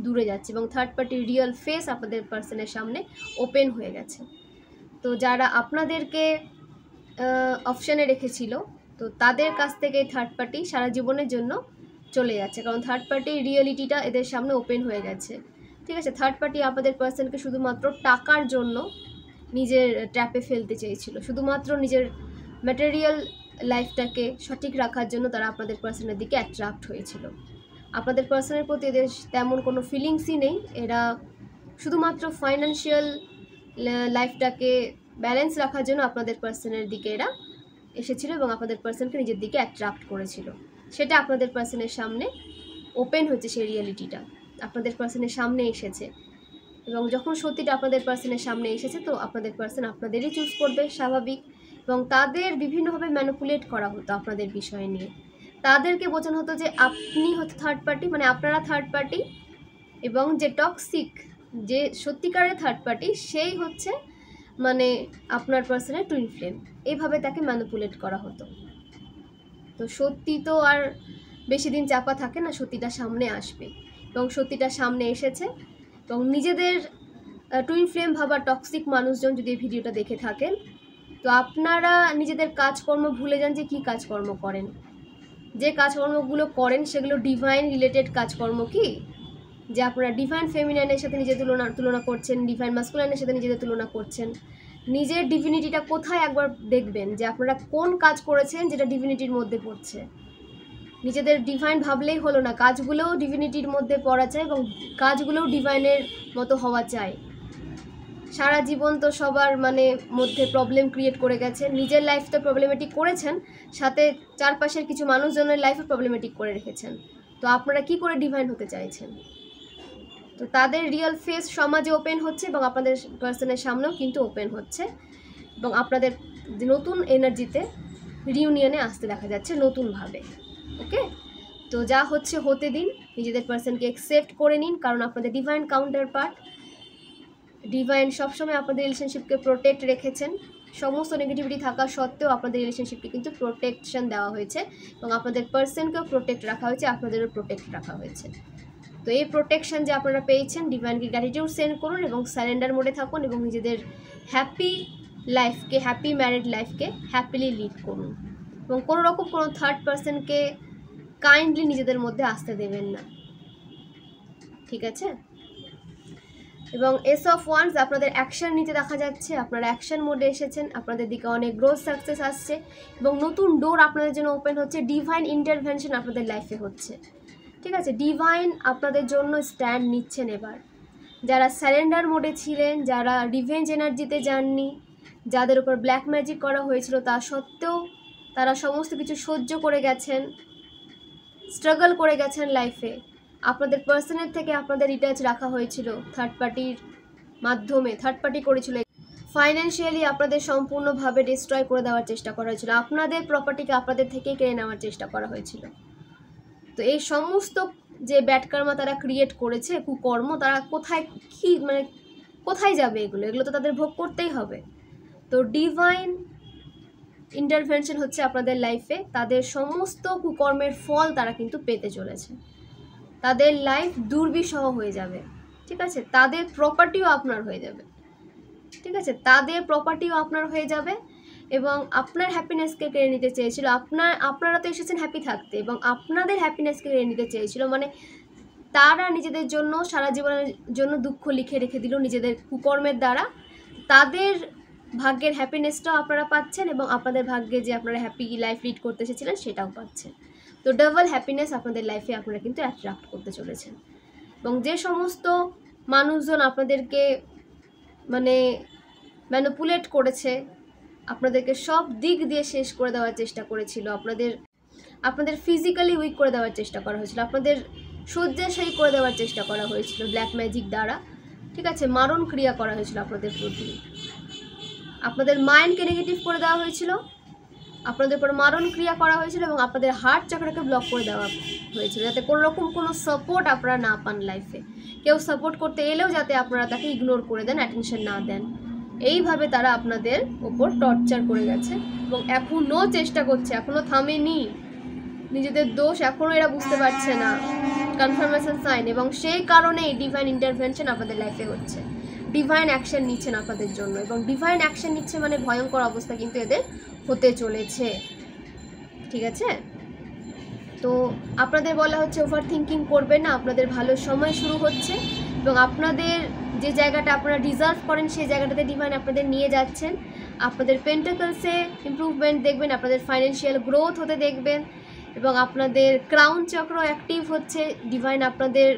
A: দূরে যাচ্ছে, এবং থার্ড পার্টির রিয়েল ফেস আপনাদের পার্সনের সামনে ওপেন হয়ে গেছে। তো যারা আপনাদেরকে অপশানে রেখেছিল, তো তাদের কাছ থেকে থার্ড পার্টি সারা জীবনের জন্য চলে যাচ্ছে, কারণ থার্ড পার্টির রিয়েলিটিটা এদের সামনে ওপেন হয়ে গেছে। ঠিক আছে, থার্ড পার্টি আপনাদের পার্সনকে শুধুমাত্র টাকার জন্য নিজের ট্র্যাপে ফেলতে চেয়েছিল, শুধুমাত্র নিজের ম্যাটেরিয়াল লাইফটাকে সঠিক রাখার জন্য তারা আপনাদের পার্সনের দিকে অ্যাট্রাক্ট হয়েছিল। আপনাদের পার্সনের প্রতি এদের তেমন কোনো ফিলিংসই নেই, এরা শুধুমাত্র ফাইন্যান্সিয়াল লাইফটাকে ব্যালেন্স রাখার জন্য আপনাদের পার্সনের দিকে এরা এসেছিল, এবং আপনাদের পার্সনকে নিজের দিকে অ্যাট্রাক্ট করেছিল। সেটা আপনাদের পার্সনের সামনে ওপেন হচ্ছে, সেই রিয়েলিটিটা আপনাদের পার্সনের সামনে এসেছে, এবং যখন সত্যিটা আপনাদের পার্সনের সামনে এসেছে তো আপনাদের পার্সন আপনাদেরই চুজ করবে, স্বাভাবিক। এবং তাদের বিভিন্নভাবে ম্যানিপুলেট করা হতো আপনাদের বিষয় নিয়ে, তাদেরকে বোঝানো হতো যে আপনি হচ্ছে থার্ড পার্টি, মানে আপনারা থার্ড পার্টি, এবং যে টক্সিক, যে সত্যিকারের থার্ড পার্টি সেই হচ্ছে মানে আপনার পার্সনের টুইন ফ্লেম। এইভাবে তাকে ম্যানিপুলেট করা হতো। তো তো সত্যি তো আর বেশি দিন চাপা থাকে না, সত্যিটা সামনে আসবে এবং সত্যিটা সামনে এসেছে। এবং নিজেদের টুইন ফ্লেম ভাবা টক্সিক মানুষজন যদি এই ভিডিওটা দেখে থাকেন, তো আপনারা নিজেদের কাজকর্ম ভুলে যান যে কী কাজকর্ম করেন। যে কাজকর্মগুলো করেন সেগুলো ডিভাইন রিলেটেড কাজকর্ম কি, যে আপনারা ডিভাইন ফেমিনাইনের সাথে নিজের তুলনা করছেন, ডিভাইন মাস্কুলাইনের সাথে নিজেদের তুলনা করছেন। নিজের ডিভিনিটিটা কোথায় একবার দেখবেন যে আপনারা কোন কাজ করেছেন যেটা ডিভিনিটির মধ্যে পড়ছে। নিজেদের ডিভাইন ভাবলেই হলো না, কাজগুলোও ডিভিনিটির মধ্যে পড়া চাই এবং কাজগুলোও ডিভাইনের মতো হওয়া চাই। সারা জীবন তো সবার মধ্যে প্রবলেম ক্রিয়েট করে গেছেন, নিজের লাইফ তো প্রবলেমেটিক করেছেন, সাথে চারপাশের কিছু মানুষজনের লাইফে প্রবলেমেটিক করে রেখেছেন। তো আপনারা কি করে ডিভাইন হতে চাইছেন? তো তাদের রিয়েল ফেস সমাজে ওপেন হচ্ছে এবং আপনাদের পার্সনের সামনেও কিন্তু ওপেন হচ্ছে এবং আপনাদের নতুন এনার্জিতে রিউনিয়নে আসতে দেখা যাচ্ছে নতুনভাবে। ওকে, তো যা হচ্ছে হতে দিন, নিজেদের পার্সনকে অ্যাকসেপ্ট করে নিন, কারণ আপনাদের ডিভাইন কাউন্টার পার্ট। ডিভাইন সবসময় আপনাদের রিলেশনশিপকে প্রোটেক্ট রেখেছেন, সমস্ত নেগেটিভিটি থাকা সত্ত্বেও আপনাদের রিলেশনশিপকে কিন্তু প্রোটেকশন দেওয়া হয়েছে এবং আপনাদের পার্সনকেও প্রোটেক্ট রাখা হয়েছে, আপনাদেরও প্রোটেক্ট রাখা হয়েছে। তো এই প্রোটেকশন যে আপনারা পেয়েছেন, ডিভাইনকে গ্র্যাটিটিউড সেন্ড করুন এবং সারেন্ডার মোডে থাকুন এবং নিজেদের হ্যাপি লাইফকে, হ্যাপি ম্যারিড লাইফকে হ্যাপিলি লিড করুন এবং কোনো রকম কোনো থার্ড পার্সনকে কাইন্ডলি নিজেদের মধ্যে আসতে দেবেন না, ঠিক আছে? এবং এস অফ ওয়ান্স আপনাদের অ্যাকশন নিতে দেখা যাচ্ছে, আপনারা অ্যাকশন মোডে এসেছেন, আপনাদের দিকে অনেক গ্রোথ সাকসেস আসছে এবং নতুন ডোর আপনাদের জন্য ওপেন হচ্ছে, ডিভাইন ইন্টারভেনশন আপনাদের লাইফে হচ্ছে, ঠিক আছে? ডিভাইন আপনাদের জন্য স্ট্যান্ড নিচ্ছেন এবার। যারা স্যারেন্ডার মোডে ছিলেন, যারা রিভেঞ্জ এনার্জিতে যাননি, যাদের উপর ব্ল্যাক ম্যাজিক করা হয়েছিল তা সত্ত্বেও তারা সমস্ত কিছু সহ্য করে গেছেন, স্ট্রাগল করে গেছেন লাইফে, আপনাদের পার্সনের থেকে আপনাদের ডিট্যাচ রাখা হয়েছিল, থার্ড পার্টির মাধ্যমে থার্ড পার্টি করেছিল, ফাইন্যান্সিয়ালি আপনাদের সম্পূর্ণভাবে ডিস্ট্রয় করে দেওয়ার চেষ্টা করা হয়েছিল, আপনাদের প্রপার্টিকে আপনাদের থেকেই কেড়ে নেওয়ার চেষ্টা করা হয়েছিল। তো এই সমস্ত যে ব্যাড কর্ম তারা ক্রিয়েট করেছে, কুকর্ম, তারা কোথায় কি কোথায় যাবে? এগুলো তো তাদের ভোগ করতেই হবে। তো ডিভাইন ইন্টারভেনশন হচ্ছে আপনাদের লাইফে, তাদের সমস্ত কুকর্মের ফল তারা কিন্তু পেতে চলেছে, তাদের লাইফ দুর্বিষহ হয়ে যাবে, ঠিক আছে? তাদের প্রপার্টিও আপনার হয়ে যাবে, ঠিক আছে? তাদের প্রপার্টিও আপনার হয়ে যাবে এবং আপনার হ্যাপিনেসকে কেড়ে নিতে চেয়েছিল। আপনারা তো এসেছেন হ্যাপি থাকতে এবং আপনাদের হ্যাপিনেসকে কেড়ে নিতে চেয়েছিল, তারা নিজেদের জন্য সারা জীবনের জন্য দুঃখ লিখে রেখে দিল নিজেদের কুকর্মের দ্বারা। তাদের ভাগ্যের হ্যাপিনেসটাও আপনারা পাচ্ছেন এবং আপনাদের ভাগ্যে যে আপনারা হ্যাপি লাইফ লিড করতে এসেছিলেন সেটাও পাচ্ছেন। তো ডাবল হ্যাপিনেস আপনাদের লাইফে আপনারা কিন্তু অ্যাট্রাক্ট করতে চলেছেন এবং যে সমস্ত মানুষজন আপনাদেরকে ম্যানিপুলেট করেছে, আপনাদেরকে সব দিক দিয়ে শেষ করে দেওয়ার চেষ্টা করেছিল, আপনাদের ফিজিক্যালি উইক করে দেওয়ার চেষ্টা করা হয়েছিল, আপনাদের শয্যাশায়ী করে দেওয়ার চেষ্টা করা হয়েছিল ব্ল্যাক ম্যাজিক দ্বারা, ঠিক আছে? মারণ ক্রিয়া করা হয়েছিল আপনাদের প্রতি, আপনাদের মাইন্ডকে নেগেটিভ করে দেওয়া হয়েছিল, আপনাদের উপর মারণ ক্রিয়া করা হয়েছিল এবং আপনাদের হার্ট চক্রকে ব্লক করে দেওয়া হয়েছিল, যাতে কোনো রকম কোনো সাপোর্ট আপনারা না পান লাইফে। কেউ সাপোর্ট করতে এলেও যাতে আপনারা তাকে ইগনোর করে দেন, অ্যাটেনশন না দেন। এইভাবে তারা আপনাদের ওপর টর্চার করে গেছে এবং এখনও চেষ্টা করছে, এখনও থামেনি। নিজেদের দোষ এখনও এরা বুঝতে পারছে না, কনফার্মেশন সাইন, এবং সেই কারণেই ডিভাইন ইন্টারভেনশন আপনাদের লাইফে হচ্ছে, ডিভাইন অ্যাকশন নিচ্ছেন আপনাদের জন্য এবং ডিভাইন অ্যাকশন নিচ্ছে ভয়ঙ্কর অবস্থা কিন্তু এদের হতে চলেছে, ঠিক আছে? তো আপনাদের বলা হচ্ছে ওভার থিঙ্কিং করবেন না, আপনাদের ভালো সময় শুরু হচ্ছে এবং আপনাদের যে জায়গাটা আপনারা ডিজার্ভ করেন সেই জায়গাটাতে ডিভাইন আপনাদের নিয়ে যাচ্ছেন। আপনাদের পেন্টাকলসে ইমপ্রুভমেন্ট দেখবেন, আপনাদের ফাইন্যান্সিয়াল গ্রোথ হতে দেখবেন এবং আপনাদের ক্রাউন চক্র অ্যাক্টিভ হচ্ছে। ডিভাইন আপনাদের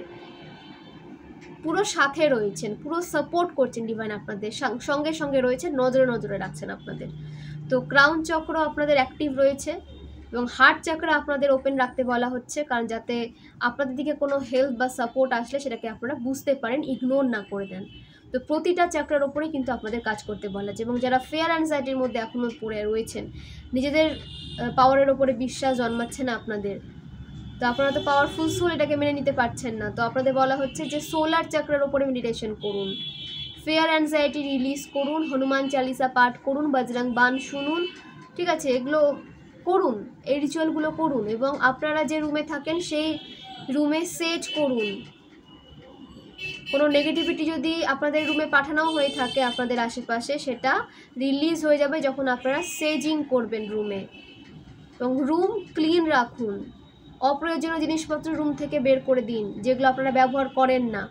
A: পুরো সাথে রয়েছেন, পুরো সাপোর্ট করছেন, ডিভাইন আপনাদের সঙ্গে সঙ্গে রয়েছে, নজরে নজরে রাখছেন আপনাদের। তো ক্রাউন চক্র আপনাদের অ্যাক্টিভ রয়েছে এবং হার্ট চক্র আপনাদের ওপেন রাখতে বলা হচ্ছে, কারণ যাতে আপনাদের দিকে কোনো হেল্প বা সাপোর্ট আসলে সেটাকে আপনারা বুঝতে পারেন, ইগনোর না করে দেন। তো প্রতিটা চক্রের ওপরেই কিন্তু আপনাদের কাজ করতে বলা হচ্ছে এবং যারা ফিয়ার অ্যাংজাইটির মধ্যে এখনও পড়ে রয়েছেন, নিজেদের পাওয়ারের ওপরে বিশ্বাস জন্মাচ্ছে না আপনাদের, তো আপনারা তো পাওয়ারফুল সোল, এটাকে মেনে নিতে পারছেন না। তো আপনাদের বলা হচ্ছে যে সোলার চক্রের ওপরে মেডিটেশন করুন, ফিয়ার অ্যাংজাইটি রিলিজ করুন, হনুমান চালিসা পাঠ করুন, বজরং বাণ শুনুন, ঠিক আছে? এগুলো করুন, এই রিচুয়ালগুলো করুন এবং আপনারা যে রুমে থাকেন সেই রুমে সেট করুন। কোনো নেগেটিভিটি যদি আপনাদের রুমে পাঠানো হয়ে থাকে আপনাদের আশেপাশে, সেটা রিলিজ হয়ে যাবে যখন আপনারা সেজিং করবেন রুমে। এবং রুম ক্লিন রাখুন, অপ্রয়োজনীয় জিনিসপত্র রুম থেকে বের করে দিন, যেগুলো আপনারা ব্যবহার করেন না।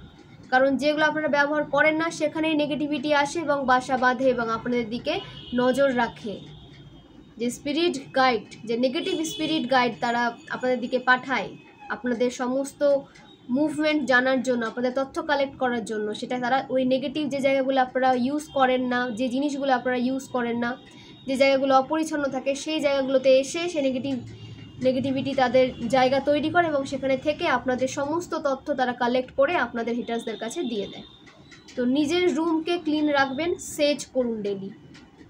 A: কারণ যেগুলো আপনারা ব্যবহার করেন না সেখানেই নেগেটিভিটি আসে এবং বাসা বাঁধে এবং আপনাদের দিকে নজর রাখে। যে স্পিরিট গাইড, যে নেগেটিভ স্পিরিট গাইড তারা আপনাদের দিকে পাঠায় আপনাদের সমস্ত মুভমেন্ট জানার জন্য, আপনাদের তথ্য কালেক্ট করার জন্য, সেটা তারা ওই নেগেটিভ যে জায়গাগুলো আপনারা ইউজ করেন না, যে জিনিসগুলো আপনারা ইউজ করেন না, যে জায়গাগুলো অপরিচ্ছন্ন থাকে, সেই জায়গাগুলোতে এসে সে নেগেটিভিটি তাদের জায়গা তৈরি করে এবং সেখানে থেকে আপনাদের সমস্ত তথ্য তারা কালেক্ট করে আপনাদের হিটার্সদের কাছে দিয়ে দেয়। তো নিজের রুমকে ক্লিন রাখবেন, সেজ করুন ডেলি,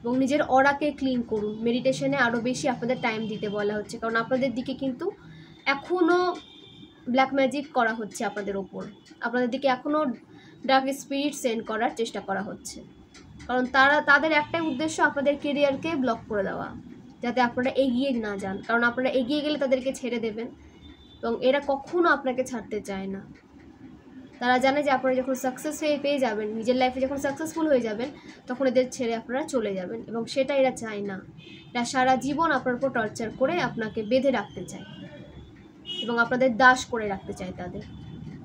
A: এবং নিজের অরাকে ক্লিন করুন। মেডিটেশনে আরও বেশি আপনাদের টাইম দিতে বলা হচ্ছে, কারণ আপনাদের দিকে কিন্তু এখনও ব্ল্যাক ম্যাজিক করা হচ্ছে আপনাদের ওপর, আপনাদের দিকে এখনও ডার্ক স্পিরিট সেন্ড করার চেষ্টা করা হচ্ছে। কারণ তাদের একটাই উদ্দেশ্য আপনাদের কেরিয়ারকে ব্লক করে দেওয়া, যাতে আপনারা এগিয়ে না যান। কারণ আপনারা এগিয়ে গেলে তাদেরকে ছেড়ে দেবেন এবং এরা কখনো আপনাকে ছাড়তে চায় না। তারা জানে যে আপনারা যখন সাকসেস পেয়ে যাবেন, নিজের লাইফে যখন সাকসেসফুল হয়ে যাবেন, তখন এদের ছেড়ে আপনারা চলে যাবেন, এবং সেটা এরা চায় না। এরা সারা জীবন আপনার উপর টর্চার করে আপনাকে বেঁধে রাখতে চায় এবং আপনাদের দাস করে রাখতে চায় তাদের।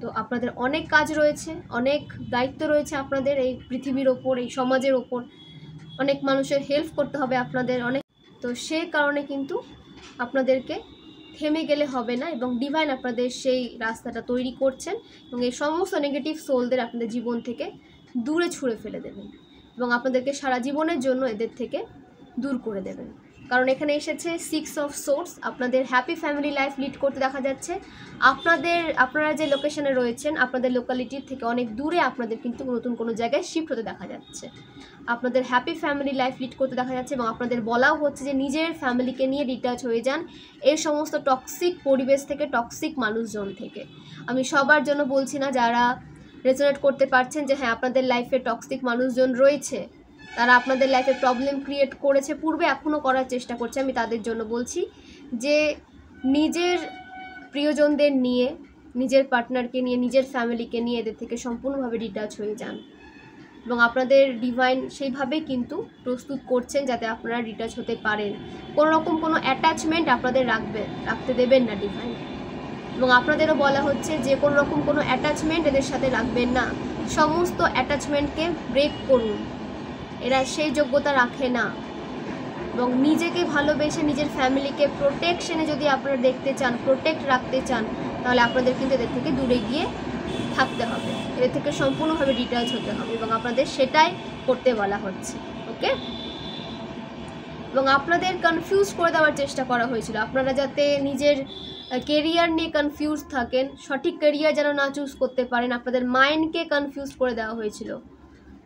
A: তো আপনাদের অনেক কাজ রয়েছে, অনেক দায়িত্ব রয়েছে আপনাদের এই পৃথিবীর ওপর, এই সমাজের ওপর। অনেক মানুষের হেল্প করতে হবে আপনাদের অনেক। তো সে কারণে কিন্তু আপনাদেরকে থেমে গেলে হবে না, এবং ডিভাইন আপনাদের সেই রাস্তাটা তৈরি করছেন এবং এই সমস্ত নেগেটিভ সোলদের আপনাদের জীবন থেকে দূরে ছুঁড়ে ফেলে দেবেন এবং আপনাদেরকে সারা জীবনের জন্য এদের থেকে দূর করে দেবেন। কারণ এখানে এসেছে 6 অফ সোর্স, আপনাদের হ্যাপি ফ্যামিলি লাইফ লিড করতে দেখা যাচ্ছে। আপনারা যে লোকেশনে রয়েছেন, আপনাদের লোকালিটির থেকে অনেক দূরে আপনাদের কিন্তু নতুন কোনো জায়গায় শিফট হতে দেখা যাচ্ছে। আপনাদের হ্যাপি ফ্যামিলি লাইফ লিড করতে দেখা যাচ্ছে এবং আপনাদের বলাও হচ্ছে যে নিজের ফ্যামিলিকে নিয়ে ডিটাচ হয়ে যান এই সমস্ত টক্সিক পরিবেশ থেকে, টক্সিক মানুষজন থেকে। আমি সবার জন্য বলছি না, যারা রেজোনেট করতে পারছেন যে হ্যাঁ আপনাদের লাইফে টক্সিক মানুষজন রয়েছে, তারা আপনাদের লাইফে প্রবলেম ক্রিয়েট করেছে পূর্বে, এখনও করার চেষ্টা করছে, আমি তাদের জন্য বলছি যে নিজের প্রিয়জনদের নিয়ে, নিজের পার্টনারকে নিয়ে, নিজের ফ্যামিলিকে নিয়ে এদের থেকে সম্পূর্ণভাবে ডিটাচ হয়ে যান এবং আপনাদের ডিভাইন সেইভাবেই কিন্তু প্রস্তুত করছেন যাতে আপনারা ডিটাচ হতে পারেন। কোনো রকম কোনো অ্যাটাচমেন্ট আপনাদের রাখতে দেবেন না ডিভাইন, এবং আপনাদেরও বলা হচ্ছে যে কোনো রকম কোনো অ্যাটাচমেন্ট এদের সাথে রাখবেন না, সমস্ত অ্যাটাচমেন্টকে ব্রেক করুন। এরা সেই যোগ্যতা রাখে না, এবং নিজেকে ভালোবেসে নিজের ফ্যামিলিকে প্রোটেকশনে যদি আপনারা দেখতে চান, প্রোটেক্ট রাখতে চান, তাহলে আপনাদের কিন্তু এদের থেকে দূরে গিয়ে থাকতে হবে, এদের থেকে সম্পূর্ণভাবে ডিটাচ হতে হবে এবং আপনাদের সেটাই করতে বলা হচ্ছে। ওকে, এবং আপনাদের কনফিউজ করে দেওয়ার চেষ্টা করা হয়েছিল, আপনারা যাতে নিজের কেরিয়ার নিয়ে কনফিউজ থাকেন, সঠিক কেরিয়ার যেন না চুজ করতে পারেন, আপনাদের মাইন্ডকে কনফিউজ করে দেওয়া হয়েছিল।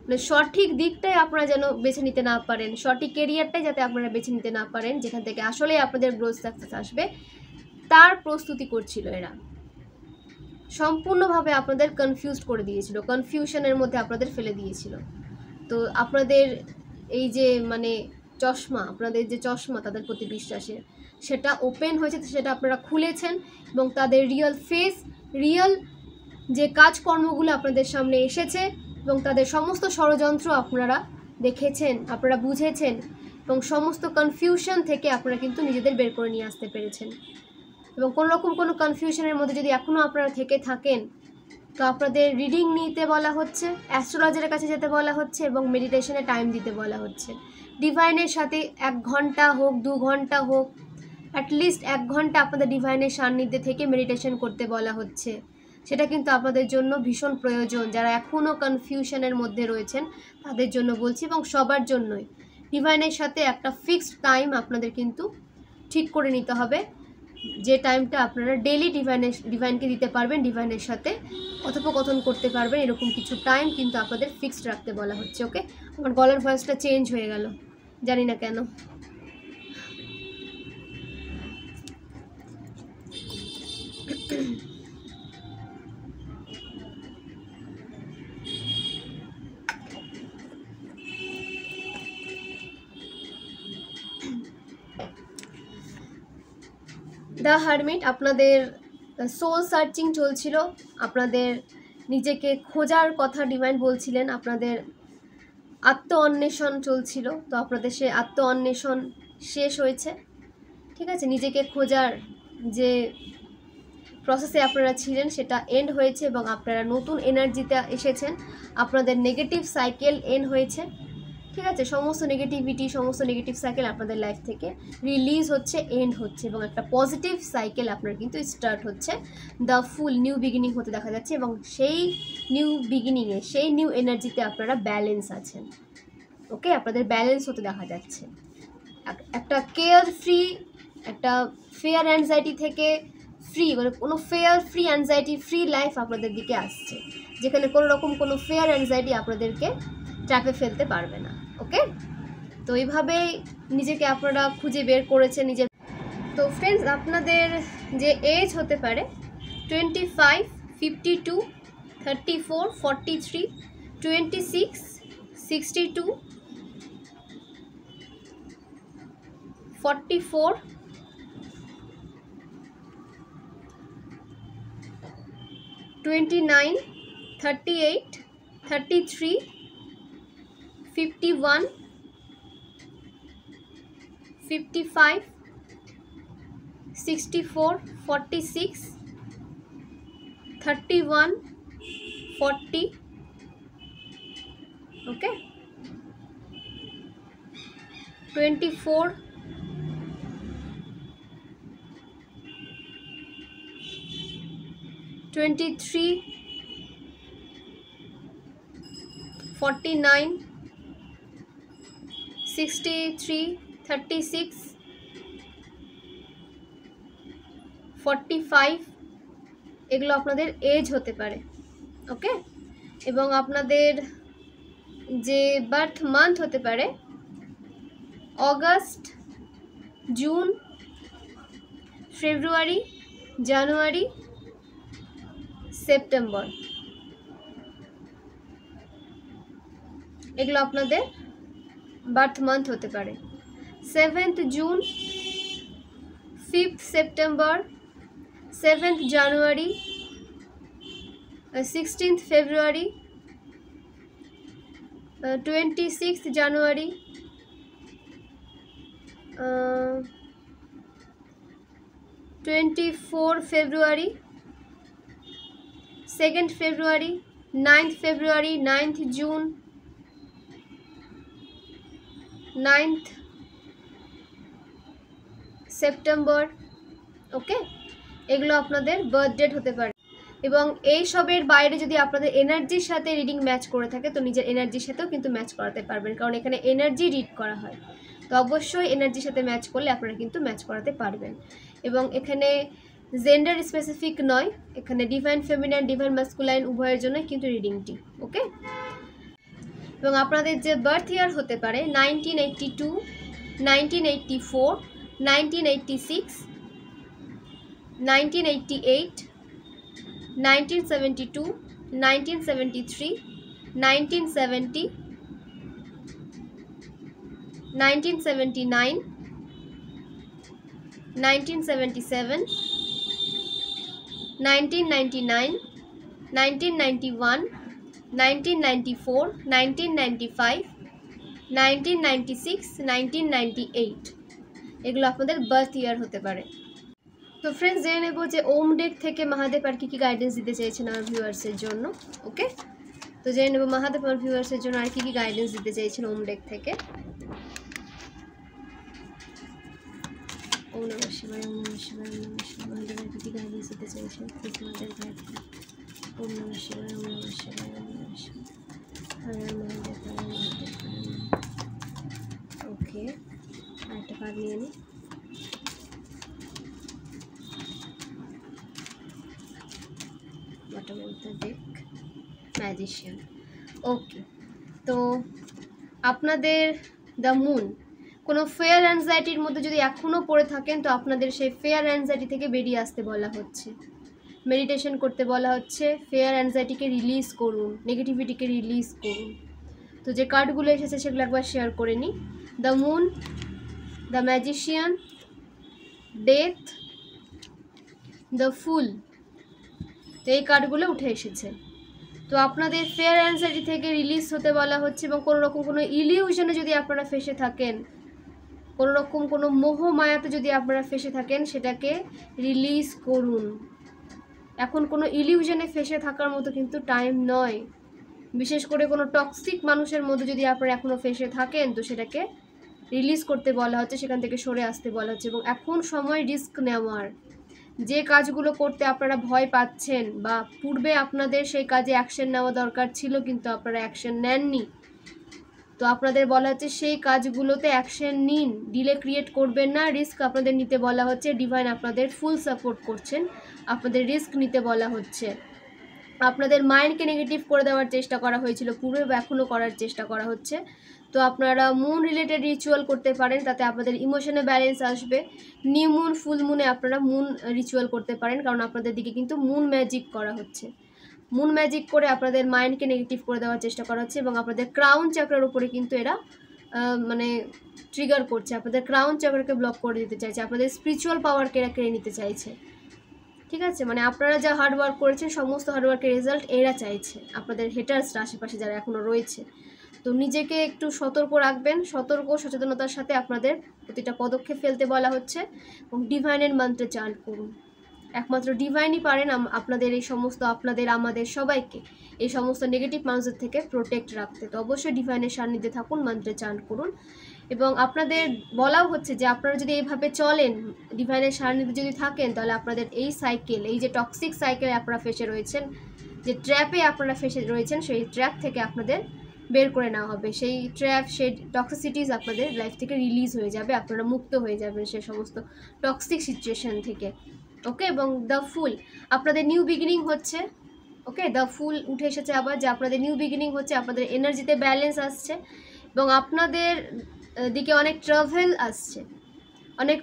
A: মানে সঠিক দিকটাই আপনারা যেন বেছে নিতে না পারেন, সঠিক কেরিয়ারটাই যাতে আপনারা বেছে নিতে না পারেন, যেখান থেকে আসলে আপনাদের গ্রোথ সাকসেস আসবে, তার প্রস্তুতি করছিল এরা। সম্পূর্ণভাবে আপনাদের কনফিউজ করে দিয়েছিল, কনফিউশনের মধ্যে আপনাদের ফেলে দিয়েছিল। তো আপনাদের এই যে চশমা, আপনাদের যে চশমা তাদের প্রতি বিশ্বাসের, সেটা ওপেন হয়েছে, সেটা আপনারা খুলেছেন এবং তাদের রিয়েল ফেস, রিয়েল যে কাজকর্মগুলো আপনাদের সামনে এসেছে এবং তাদের সমস্ত ষড়যন্ত্র আপনারা দেখেছেন, আপনারা বুঝেছেন এবং সমস্ত কনফিউশন থেকে আপনারা কিন্তু নিজেদের বের করে নিয়ে আসতে পেরেছেন। এবং কোনো রকম কোনো কনফিউশনের মধ্যে যদি এখনও আপনারা থেকে থাকেন, তো আপনাদের রিডিং নিতে বলা হচ্ছে, অ্যাস্ট্রোলজারের কাছে যেতে বলা হচ্ছে এবং মেডিটেশনে টাইম দিতে বলা হচ্ছে। ডিভাইনের সাথে 1 ঘন্টা হোক, 2 ঘন্টা হোক, অ্যাটলিস্ট 1 ঘন্টা আপনাদের ডিভাইনের সান্নিধ্যে থেকে মেডিটেশন করতে বলা হচ্ছে। সেটা কিন্তু আপনাদের জন্য ভীষণ প্রয়োজন, যারা এখনও কনফিউশনের মধ্যে রয়েছেন তাদের জন্য বলছি, এবং সবার জন্যই। ডিভাইনের সাথে একটা ফিক্সড টাইম আপনাদের কিন্তু ঠিক করে নিতে হবে, যে টাইমটা আপনারা ডেলি ডিভাইনকে দিতে পারবেন, ডিভাইনের সাথে কথোপকথন করতে পারবেন, এরকম কিছু টাইম কিন্তু আপনাদের ফিক্সড রাখতে বলা হচ্ছে। ওকে, আমার গলার ভয়েসটা চেঞ্জ হয়ে গেল, জানি না কেন। দ্য হারমিট, আপনাদের সোল সার্চিং চলছিল, আপনাদের নিজেকে খোঁজার কথা ডিভাইন বলছিলেন, আপনাদের আত্ম অন্বেষণ চলছিল। তো আপনাদের সে আত্ম অন্বেষণ শেষ হয়েছে, ঠিক আছে। নিজেকে খোঁজার যে প্রসেসে আপনারা ছিলেন সেটা এন্ড হয়েছে এবং আপনারা নতুন এনার্জিতে এসেছেন। আপনাদের নেগেটিভ সাইকেল এন্ড হয়েছে, ঠিক আছে। সমস্ত নেগেটিভিটি, সমস্ত নেগেটিভ সাইকেল আপনাদের লাইফ থেকে রিলিজ হচ্ছে, এন্ড হচ্ছে এবং একটা পজিটিভ সাইকেল আপনার কিন্তু স্টার্ট হচ্ছে। দ্য ফুল নিউ বিগিনিং হতে দেখা যাচ্ছে এবং সেই নিউ বিগিনিংয়ে, সেই নিউ এনার্জিতে আপনারা ব্যালেন্স আছেন। ওকে, আপনাদের ব্যালেন্স হতে দেখা যাচ্ছে। একটা কেয়ার ফ্রি, একটা ফেয়ার অ্যাংজাইটি থেকে ফ্রি, মানে কোনো fair free anxiety free life আপনাদের দিকে আসছে, যেখানে কোনো রকম কোনো ফেয়ার অ্যাংজাইটি আপনাদেরকে ট্র্যাপে ফেলতে পারবে না। ওকে, তো এইভাবেই নিজেকে আপনারা খুঁজে বের করেছেন নিজের। তো ফ্রেন্ডস, আপনাদের যে এজ হতে পারে 25, 52, 34, 43, 26, 62, 44, 29, 38, 33, 51, 55, 64, 46, 31, 40, okay, 24, 23, 49, 63, 36, 45, এগুলো আপনাদের এজ হতে পারে। ওকে, এবং আপনাদের যে বার্থ মান্থ হতে পারে অগাস্ট, জুন, ফেব্রুয়ারি, জানুয়ারি, সেপ্টেম্বর, এগুলো আপনাদের বার্থ মান্থ হতে পারে। 7th June, 5th September, 7th জানুয়ারি, 16th ফেব্রুয়ারি, 26th জানুয়ারি, 24 ফেব্রুয়ারি, 2nd ফেব্রুয়ারি, 9th ফেব্রুয়ারি, 9th জুন, 9th সেপ্টেম্বর। ওকে, এগুলো আপনাদের বার্থ ডেট হতে পারে। এবং এই সবের বাইরে যদি আপনাদের এনার্জির সাথে রিডিং ম্যাচ করে থাকে তো নিজের এনার্জির সাথেও কিন্তু ম্যাচ করাতে পারবেন, কারণ এখানে এনার্জি রিড করা হয়। তো অবশ্যই এনার্জির সাথে ম্যাচ করলে আপনারা কিন্তু ম্যাচ করাতে পারবেন। এবং এখানে জেন্ডার স্পেসিফিক নয়, এখানে ডিভাইন ফেমিনাইন, ডিভাইন মাস্কুলাইন উভয়ের জন্য কিন্তু রিডিংটি। ওকে, এবং আপনাদের যে বার্থ ইয়ার হতে পারে 1982, 1984, 1986, 1988, 1972, 1973, 1970, 1979, 1977, 1999, 1991, 1994, 1995, 1996, 1998, এগুলো আপনাদের বার্থ ইয়ার হতে পারে। তো ফ্রেন্ডস, জেনে নেব যে ওম ডেক থেকে মহাদেব আর কি গাইডেন্স দিতে চেয়েছেন আমার ভিউয়ার্সের জন্য। ওকে, তো জেনে নেব মহাদেব আমার ভিউয়ার্সের জন্য আর কি গাইডেন্স দিতে চেয়েছেন ওম ডেক থেকে। ওম নমঃ শিবায়, ওম নমঃ শিবায়, ওম নমঃ শিবায়, মহাদেব আর কি গাইডেন্স দিতে চেয়েছেন প্লিজ মহাদেব গাইড করুন। ওম নমঃ শিবায়, ওম নমঃ শিবায়, ওম নমঃ শিবায়, হর হর মহাদেব, হর হর মহাদেব, হর হর মহাদেব। ওকে, আরেকটা কার্ড নিয়ে নিই। Bottom of the deck, magician. Okay, তো আপনাদের দ্য মুন, কোনো ফেয়ার অ্যাংজাইটির মধ্যে যদি এখনও পড়ে থাকেন তো আপনাদের সেই ফেয়ার অ্যাংজাইটি থেকে বেরিয়ে আসতে বলা হচ্ছে, মেডিটেশন করতে বলা হচ্ছে, ফেয়ার অ্যাংজাইটিকে রিলিজ করুন, নেগেটিভিটিকে রিলিজ করুন। তো যে কার্ডগুলো এসেছে সেগুলো একবার শেয়ার করে নিই। The moon, the magician, death, the fool, তো এই কার্ডগুলো উঠে এসেছে। তো আপনাদের ফেয়ার অ্যাংজাইটি থেকে রিলিজ হতে বলা হচ্ছে, এবং কোনো রকম কোনো ইলিউশনে যদি আপনারা ফেসে থাকেন, কোনো রকম কোনো মোহ মায়াতে যদি আপনারা ফেসে থাকেন, সেটাকে রিলিজ করুন। এখন কোনো ইলিউশনে ফেসে থাকার মতো কিন্তু টাইম নয়। বিশেষ করে কোনো টক্সিক মানুষের মধ্যে যদি আপনারা এখনও ফেসে থাকেন, তো সেটাকে রিলিজ করতে বলা হচ্ছে, সেখান থেকে সরে আসতে বলা হচ্ছে। এবং এখন সময় রিস্ক নেওয়ার। যে কাজগুলো করতে আপনারা ভয় পাচ্ছেন বা পূর্বে আপনাদের সেই কাজে অ্যাকশন নেওয়া দরকার ছিল কিন্তু আপনারা অ্যাকশন নেননি, তো আপনাদের বলা হচ্ছে সেই কাজগুলোতে অ্যাকশন নিন, ডিলে ক্রিয়েট করবেন না। রিস্ক আপনাদের নিতে বলা হচ্ছে, ডিভাইন আপনাদের ফুল সাপোর্ট করছেন, আপনাদের রিস্ক নিতে বলা হচ্ছে। আপনাদের মাইন্ডকে নেগেটিভ করে দেওয়ার চেষ্টা করা হয়েছিল পূর্বে, বা এখনও করার চেষ্টা করা হচ্ছে। তো আপনারা মুন রিলেটেড রিচুয়াল করতে পারেন, তাতে আপনাদের ইমোশনে ব্যালেন্স আসবে। নিউ মুন, ফুল মুনে আপনারা মুন রিচুয়াল করতে পারেন, কারণ আপনাদের দিকে কিন্তু মুন ম্যাজিক করা হচ্ছে। মুন ম্যাজিক করে আপনাদের মাইন্ডকে নেগেটিভ করে দেওয়ার চেষ্টা করা হচ্ছে, এবং আপনাদের ক্রাউন চাকরার উপরে কিন্তু এরা মানে ট্রিগার করছে। আপনাদের ক্রাউন চাকরাকে ব্লক করে দিতে চাইছে, আপনাদের স্পিরিচুয়াল পাওয়ারকে এরা কেড়ে নিতে চাইছে। ঠিক আছে, মানে আপনারা যা হার্ডওয়ার্ক করেছেন সমস্ত হার্ডওয়ার্কের রেজাল্ট এরা চাইছে, আপনাদের হেটার্সরা আশেপাশে যারা এখনও রয়েছে। তো নিজেকে একটু সতর্ক রাখবেন, সতর্ক সচেতনতার সাথে আপনাদের প্রতিটা পদক্ষেপ ফেলতে বলা হচ্ছে, এবং ডিভাইনের মন্ত্রে চান্ট করুন। একমাত্র ডিভাইনই পারেন আপনাদের এই সমস্ত, আপনাদের আমাদের সবাইকে এই সমস্ত নেগেটিভ মানুষদের থেকে প্রোটেক্ট রাখতে। তো অবশ্যই ডিভাইনের সান্নিধ্যে থাকুন, মন্ত্রে চান্ট করুন। এবং আপনাদের বলাও হচ্ছে যে আপনারা যদি এইভাবে চলেন, ডিভাইনের সান্নিধ্যে যদি থাকেন, তাহলে আপনাদের এই সাইকেল, এই যে টক্সিক সাইকেলে আপনারা ফেসে রয়েছেন, যে ট্র্যাপে আপনারা ফেসে রয়েছেন, সেই ট্র্যাপ থেকে আপনাদের বের করে নেওয়া হবে। সেই ট্র্যাপ, সেই টক্সিসিটিস আপনাদের লাইফ থেকে রিলিজ হয়ে যাবে, আপনারা মুক্ত হয়ে যাবেন সে সমস্ত টক্সিক সিচুয়েশন থেকে। ওকে, এবং দ্য ফুল আপনাদের নিউ বিগিনিং হচ্ছে। ওকে, দ্য ফুল উঠে এসেছে আবার, যে আপনাদের নিউ বিগিনিং হচ্ছে, আপনাদের এনার্জিতে ব্যালেন্স আসছে, এবং আপনাদের দিকে অনেক ট্রাভেল আসছে, অনেক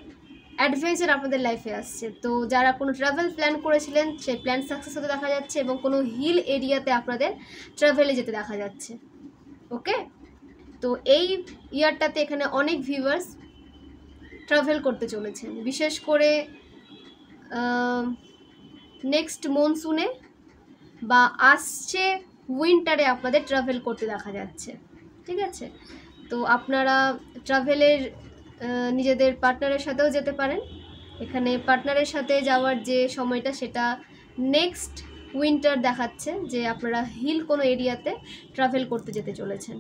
A: অ্যাডভেঞ্চার আপনাদের লাইফে আসছে। তো যারা কোনো ট্রাভেল প্ল্যান করেছিলেন, সেই প্ল্যান সাকসেস হতে দেখা যাচ্ছে, এবং কোনো হিল এরিয়াতে আপনাদের ট্রাভেলে যেতে দেখা যাচ্ছে। ওকে, তো এই ইয়ারটাতে এখানে অনেক ভিউয়ার্স ট্রাভেল করতে চলেছেন, বিশেষ করে নেক্সট মনসুনে বা আসছে উইন্টারে আপনাদের ট্রাভেল করতে দেখা যাচ্ছে। ঠিক আছে, তো আপনারা ট্রাভেলের নিজেদের পার্টনারের সাথেও যেতে পারেন। এখানে পার্টনারের সাথে যাওয়ার যে সময়টা, সেটা নেক্সট উইন্টার দেখাচ্ছে, যে আপনারা হিল কোনো এরিয়াতে ট্রাভেল করতে যেতে চলেছেন,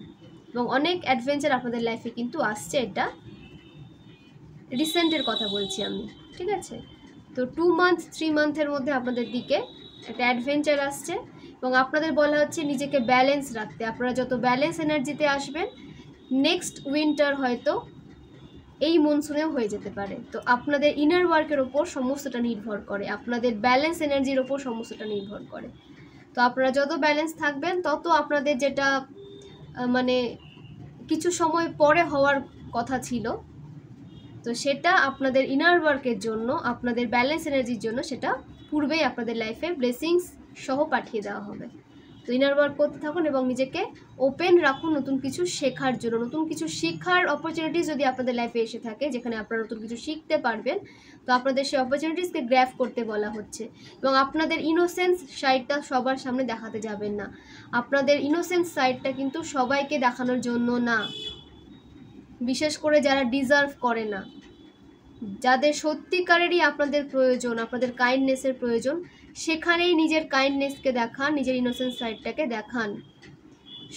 A: এবং অনেক অ্যাডভেঞ্চার আপনাদের লাইফে কিন্তু আসছে। এটা রিসেন্টের কথা বলছি আমি। ঠিক আছে, তো 2 মান্থ 3 মান্থের মধ্যে আপনাদের দিকে একটা অ্যাডভেঞ্চার আসছে, এবং আপনাদের বলা হচ্ছে নিজেকে ব্যালেন্স রাখতে। আপনারা যত ব্যালেন্স এনার্জিতে আসবেন, নেক্সট উইন্টার হয়তো এই মনসুনেও হয়ে যেতে পারে। তো আপনাদের ইনার ওয়ার্কের ওপর সমস্তটা নির্ভর করে, আপনাদের ব্যালেন্স এনার্জির ওপর সমস্তটা নির্ভর করে। তো আপনারা যত ব্যালেন্স থাকবেন, তত আপনাদের যেটা মানে কিছু সময় পরে হওয়ার কথা ছিল, তো সেটা আপনাদের ইনার ওয়ার্কের জন্য, আপনাদের ব্যালেন্স এনার্জির জন্য, সেটা পূর্বেই আপনাদের লাইফে ব্লেসিংস সহ পাঠিয়ে দেওয়া হবে। তো ইনার ওয়ার্ক করতে থাকুন, এবং নিজেকে ওপেন রাখুন নতুন কিছু শেখার জন্য। নতুন কিছু শেখার অপরচুনিটিস যদি আপনাদের লাইফে এসে থাকে, যেখানে আপনারা নতুন কিছু শিখতে পারবেন, তো আপনাদের সেই অপরচুনিটিসকে গ্র্যাব করতে বলা হচ্ছে। এবং আপনাদের ইনোসেন্স সাইডটা সবার সামনে দেখাতে যাবেন না। আপনাদের ইনোসেন্স সাইডটা কিন্তু সবাইকে দেখানোর জন্য না, বিশেষ করে যারা ডিজার্ভ করে না, যাদের সত্যিকারেরই আপনাদের প্রয়োজন, আপনাদের কাইন্ডনেসের প্রয়োজন, সেখানেই নিজের কাইন্ডনেসকে দেখান, নিজের ইনোসেন্স সাইডটাকে দেখান।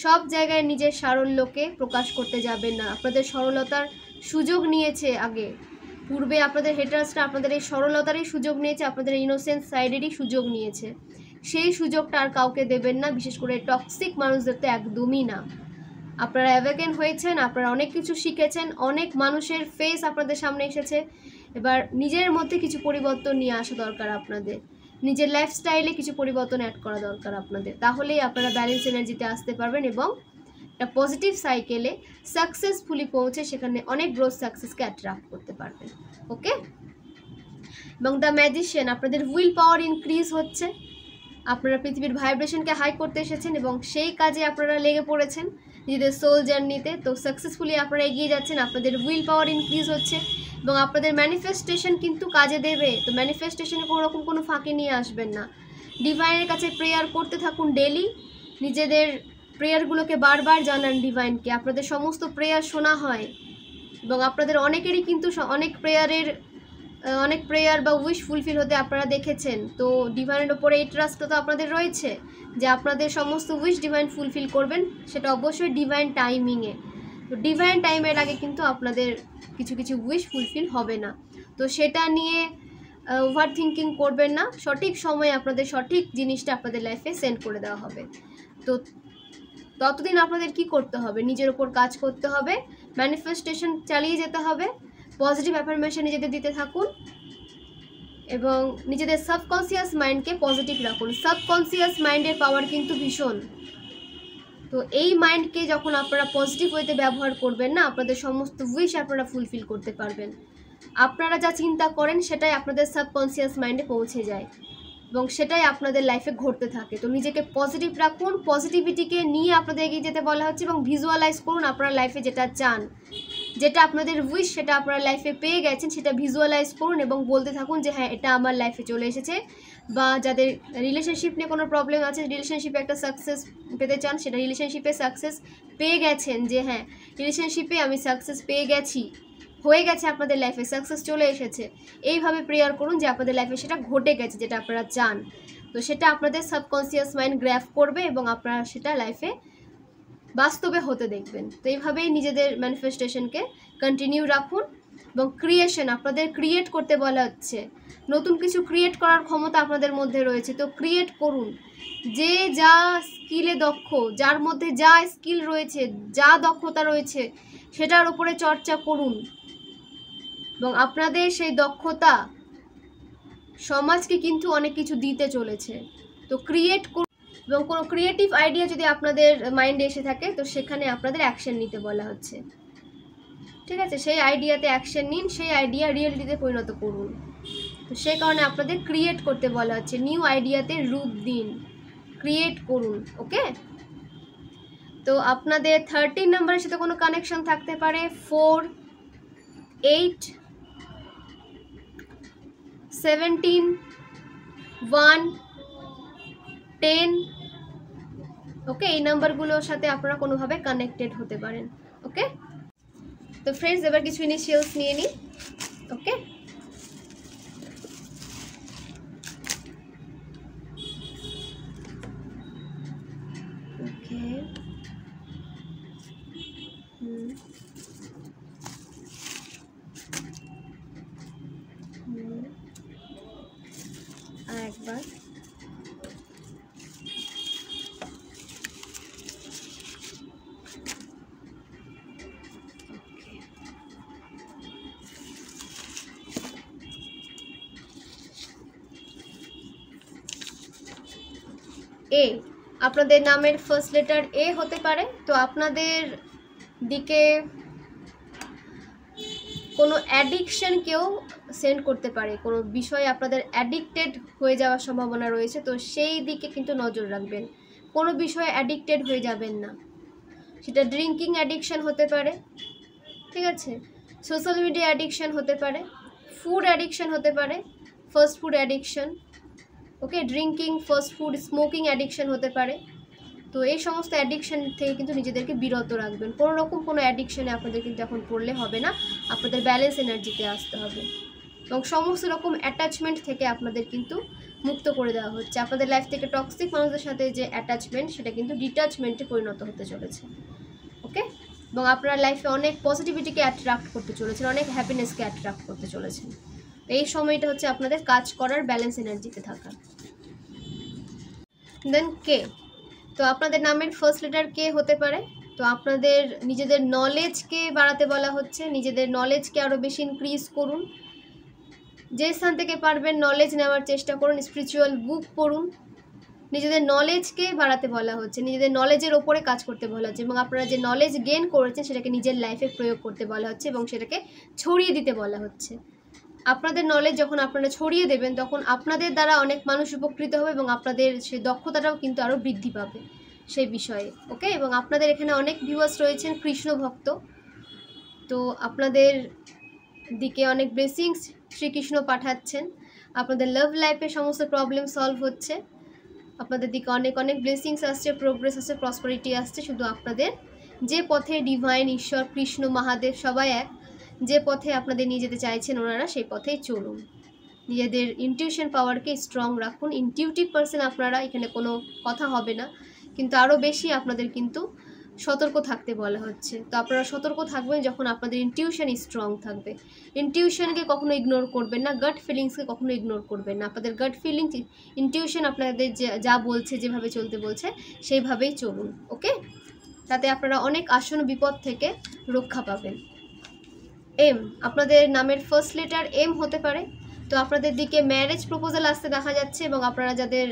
A: সব জায়গায় নিজের সারল্যকে প্রকাশ করতে যাবেন না। আপনাদের সরলতার সুযোগ নিয়েছে আগে, পূর্বে আপনাদের হেটার্সরা আপনাদের এই সরলতারই সুযোগ নিয়েছে, আপনাদের ইনোসেন্স সাইডেরই সুযোগ নিয়েছে। সেই সুযোগটা আর কাউকে দেবেন না, বিশেষ করে টক্সিক মানুষদের তো একদমই না। আপনারা অ্যাওয়েকেন হয়েছেন, আপনারা অনেক কিছু শিখেছেন, অনেক মানুষের ফেস আপনাদের সামনে এসেছে। এবার নিজের মধ্যে কিছু পরিবর্তন নিয়ে আসা দরকার আপনাদের, নিজের লাইফস্টাইলে কিছু পরিবর্তন অ্যাড করা দরকার আপনাদের। তাহলেই আপনারা ব্যালেন্স এনার্জিতে আসতে পারবেন, এবং একটা পজিটিভ সাইকেলে সাকসেসফুলি পৌঁছে সেখানে অনেক গ্রোথ সাকসেসকে অ্যাট্রাক্ট করতে পারবেন। ওকে, এবং দ্য ম্যাজিশিয়ান আপনাদের উইল পাওয়ার ইনক্রিজ হচ্ছে, আপনারা পৃথিবীর ভাইব্রেশনকে হাই করতে এসেছেন এবং সেই কাজে আপনারা লেগে পড়েছেন নিজেদের সোল জার্নিতে। তো সাকসেসফুলি আপনারা এগিয়ে যাচ্ছেন, আপনাদের উইল পাওয়ার ইনক্রিজ হচ্ছে এবং আপনাদের ম্যানিফেস্টেশন কিন্তু কাজে দেবে। তো ম্যানিফেস্টেশনে কোনো রকম কোনো ফাঁকি নিয়ে আসবেন না। ডিভাইনের কাছে প্রেয়ার করতে থাকুন ডেলি, নিজেদের প্রেয়ারগুলোকে বারবার জানান ডিভাইনকে, আপনাদের সমস্ত প্রেয়ার শোনা হয় এবং আপনাদের অনেকেরই কিন্তু অনেক প্রেয়ার বা উইশ ফুলফিল হতে আপনারা দেখেছেন। তো ডিভাইনের ওপরে এই ট্রাস্টটা তো আপনাদের রয়েছে যে আপনাদের সমস্ত উইশ ডিভাইন ফুলফিল করবেন, সেটা অবশ্যই ডিভাইন টাইমিংয়ে। তো ডিভাইন টাইমের আগে কিন্তু আপনাদের কিছু কিছু উইশ ফুলফিল হবে না। তো সেটা নিয়ে ওভার থিঙ্কিং করবেন না, সঠিক সময়ে আপনাদের সঠিক জিনিসটা আপনাদের লাইফে সেন্ড করে দেওয়া হবে। তো ততদিন আপনাদের কি করতে হবে, নিজের ওপর কাজ করতে হবে, ম্যানিফেস্টেশন চালিয়ে যেতে হবে, পজিটিভ অ্যাফার্মেশন নিজেদের দিতে থাকুন এবং নিজেদের সাবকনসিয়াস মাইন্ডকে পজিটিভ রাখুন। সাবকনসিয়াস মাইন্ডের পাওয়ার কিন্তু ভীষণ। তো এই মাইন্ডকে যখন আপনারা পজিটিভ ওয়েতে ব্যবহার করবেন না, আপনাদের সমস্ত উইশ আপনারা ফুলফিল করতে পারবেন। আপনারা যা চিন্তা করেন সেটাই আপনাদের সাবকনসিয়াস মাইন্ডে পৌঁছে যায় এবং সেটাই আপনাদের লাইফে ঘটতে থাকে। তো নিজেকে পজিটিভ রাখুন, পজিটিভিটিকে নিয়ে আপনাদের এগিয়ে যেতে বলা হচ্ছে এবং ভিজুয়ালাইজ করুন আপনারা লাইফে যেটা চান, যেটা আপনাদের উইশ সেটা আপনারা লাইফে পেয়ে গেছেন, সেটা ভিজুয়ালাইজ করুন এবং বলতে থাকুন যে হ্যাঁ এটা আমার লাইফে চলে এসেছে। বা যাদের রিলেশনশিপ নিয়ে কোনো প্রবলেম আছে, রিলেশনশিপে একটা সাকসেস পেতে চান, সেটা রিলেশনশিপে সাকসেস পেয়ে গেছেন, যে হ্যাঁ রিলেশনশিপে আমি সাকসেস পেয়ে গেছি, হয়ে গেছে, আপনাদের লাইফে সাকসেস চলে এসেছে। এইভাবে প্রেয়ার করুন যে আপনাদের লাইফে সেটা ঘটে গেছে যেটা আপনারা চান। তো সেটা আপনাদের সাবকনসিয়াস মাইন্ড গ্র্যাব করবে এবং আপনারা সেটা লাইফে বাস্তবে হতে দেখবেন। তো এইভাবেই নিজেদের ম্যানিফেস্টেশনকে কন্টিনিউ রাখুন এবং ক্রিয়েশন আপনাদের ক্রিয়েট করতে বলা হচ্ছে। নতুন কিছু ক্রিয়েট করার ক্ষমতা আপনাদের মধ্যে রয়েছে, তো ক্রিয়েট করুন। যে যা স্কিলে দক্ষ, যার মধ্যে যা স্কিল রয়েছে, যা দক্ষতা রয়েছে, সেটার উপরে চর্চা করুন এবং আপনাদের সেই দক্ষতা সমাজকে কিন্তু অনেক কিছু দিতে চলেছে। তো ক্রিয়েট করুন এবং কোনো ক্রিয়েটিভ আইডিয়া যদি আপনাদের মাইন্ডে এসে থাকে তো সেখানে আপনাদের অ্যাকশন নিতে বলা হচ্ছে। ঠিক আছে, সেই আইডিয়াতে অ্যাকশন নিন, সেই আইডিয়া রিয়েলিটিতে পরিণত করুন। তো সেই কারণে আপনাদের ক্রিয়েট করতে বলা হচ্ছে, নিউ আইডিয়াতে রূপ দিন, ক্রিয়েট করুন। ওকে, তো আপনাদের 13 নাম্বারের সাথে কোনো কানেকশন থাকতে পারে, 4, 8, 17, 1, 10। ওকে, এই নাম্বারগুলোর সাথে আপনারা কোনোভাবে কানেক্টেড হতে পারেন। ওকে, তো ফ্রেন্ডস এবার কিছু ইনিশিয়ালস নিয়ে নিই। ওকে, ওকে, একবার এ, আপনাদের নামের ফার্স্ট লেটার এ হতে পারে। তো আপনাদের দিকে কোনো অ্যাডিকশন কেউ সেন্ড করতে পারে, কোনো বিষয়ে আপনাদের অ্যাডিক্টেড হয়ে যাওয়ার সম্ভাবনা রয়েছে। তো সেই দিকে কিন্তু নজর রাখবেন, কোনো বিষয়ে অ্যাডিক্টেড হয়ে যাবেন না। সেটা ড্রিঙ্কিং অ্যাডিকশন হতে পারে, ঠিক আছে, সোশ্যাল মিডিয়া অ্যাডিকশন হতে পারে, ফুড অ্যাডিকশন হতে পারে, fast food addiction. Okay, drinking, fast food, smoking addiction হতে পারে। তো এই সমস্ত অ্যাডিকশন থেকে কিন্তু নিজেদেরকে বিরত রাখবেন। কোনো রকম কোনো অ্যাডিকশনে আপনাদের কিন্তু এখন পড়লে হবে না, আপনাদের ব্যালেন্স এনার্জিতে আসতে হবে এবং সমস্ত রকম অ্যাটাচমেন্ট থেকে আপনাদের কিন্তু মুক্ত করে দেওয়া হচ্ছে। আপনাদের লাইফ থেকে টক্সিক মানুষদের সাথে যে অ্যাটাচমেন্ট সেটা কিন্তু ডিটাচমেন্টে পরিণত হতে চলেছে। ওকে, এবং আপনার লাইফে অনেক পজিটিভিটিকে অ্যাট্রাক্ট করতে চলেছেন, অনেক হ্যাপিনেসকে অ্যাট্রাক্ট করতে চলেছেন। এই সময়টা হচ্ছে আপনাদের কাজ করার ব্যালেন্স এনার্জিতে থাকা। দেন কে, তো আপনাদের নামের ফার্স্ট লেটার কে হতে পারে। তো আপনাদের নিজেদের নলেজকে বাড়াতে বলা হচ্ছে, নিজেদের নলেজকে আরও বেশি ইনক্রিজ করুন। যে স্থান থেকে পারবেন নলেজ নেওয়ার চেষ্টা করুন, স্পিরিচুয়াল বুক পড়ুন। নিজেদের নলেজকে বাড়াতে বলা হচ্ছে, নিজেদের নলেজের ওপরে কাজ করতে বলা হচ্ছে এবং আপনারা যে নলেজ গেইন করেছেন সেটাকে নিজের লাইফে প্রয়োগ করতে বলা হচ্ছে এবং সেটাকে ছড়িয়ে দিতে বলা হচ্ছে। আপনাদের নলেজ যখন আপনারা ছড়িয়ে দেবেন তখন আপনাদের দ্বারা অনেক মানুষ উপকৃত হবে এবং আপনাদের সেই দক্ষতাটাও কিন্তু আরও বৃদ্ধি পাবে সেই বিষয়ে। ওকে, এবং আপনাদের এখানে অনেক ভিউয়ার্স রয়েছেন কৃষ্ণ ভক্ত, তো আপনাদের দিকে অনেক ব্লেসিংস শ্রীকৃষ্ণ পাঠাচ্ছেন, আপনাদের লাভ লাইফে সমস্ত প্রবলেম সলভ হচ্ছে, আপনাদের দিকে অনেক অনেক ব্লেসিংস আসছে, প্রোগ্রেস আসছে, প্রসপারিটি আসছে। শুধু আপনাদের যে পথে ডিভাইন ঈশ্বর কৃষ্ণ মহাদেব সবাই এক, যে পথে আপনাদের নিয়ে যেতে চাইছেন ওনারা সেই পথেই চলুন। নিজেদের ইনটিউশন পাওয়ারকে স্ট্রং রাখুন। ইনটিউটিভ পারসন আপনারা, এখানে কোনো কথা হবে না, কিন্তু আরও বেশি আপনাদের কিন্তু সতর্ক থাকতে বলা হচ্ছে। তো আপনারা সতর্ক থাকবেন যখন আপনাদের ইনটিউশন স্ট্রং থাকবে। ইনটিউশনকে কখনো ইগনোর করবেন না, গাট ফিলিংসকে কখনো ইগনোর করবেন না। আপনাদের গাট ফিলিংস, ইনটিউশন আপনাদের যা বলছে, যেভাবে চলতে বলছে সেইভাবেই চলুন। ওকে, তাতে আপনারা অনেক আসন্ন বিপদ থেকে রক্ষা পাবেন। এম, আপনাদের নামের ফার্স্ট লেটার এম হতে পারে, তো আপনাদের দিকে ম্যারেজ প্রপোজাল আসতে দেখা যাচ্ছে এবং আপনারা যাদের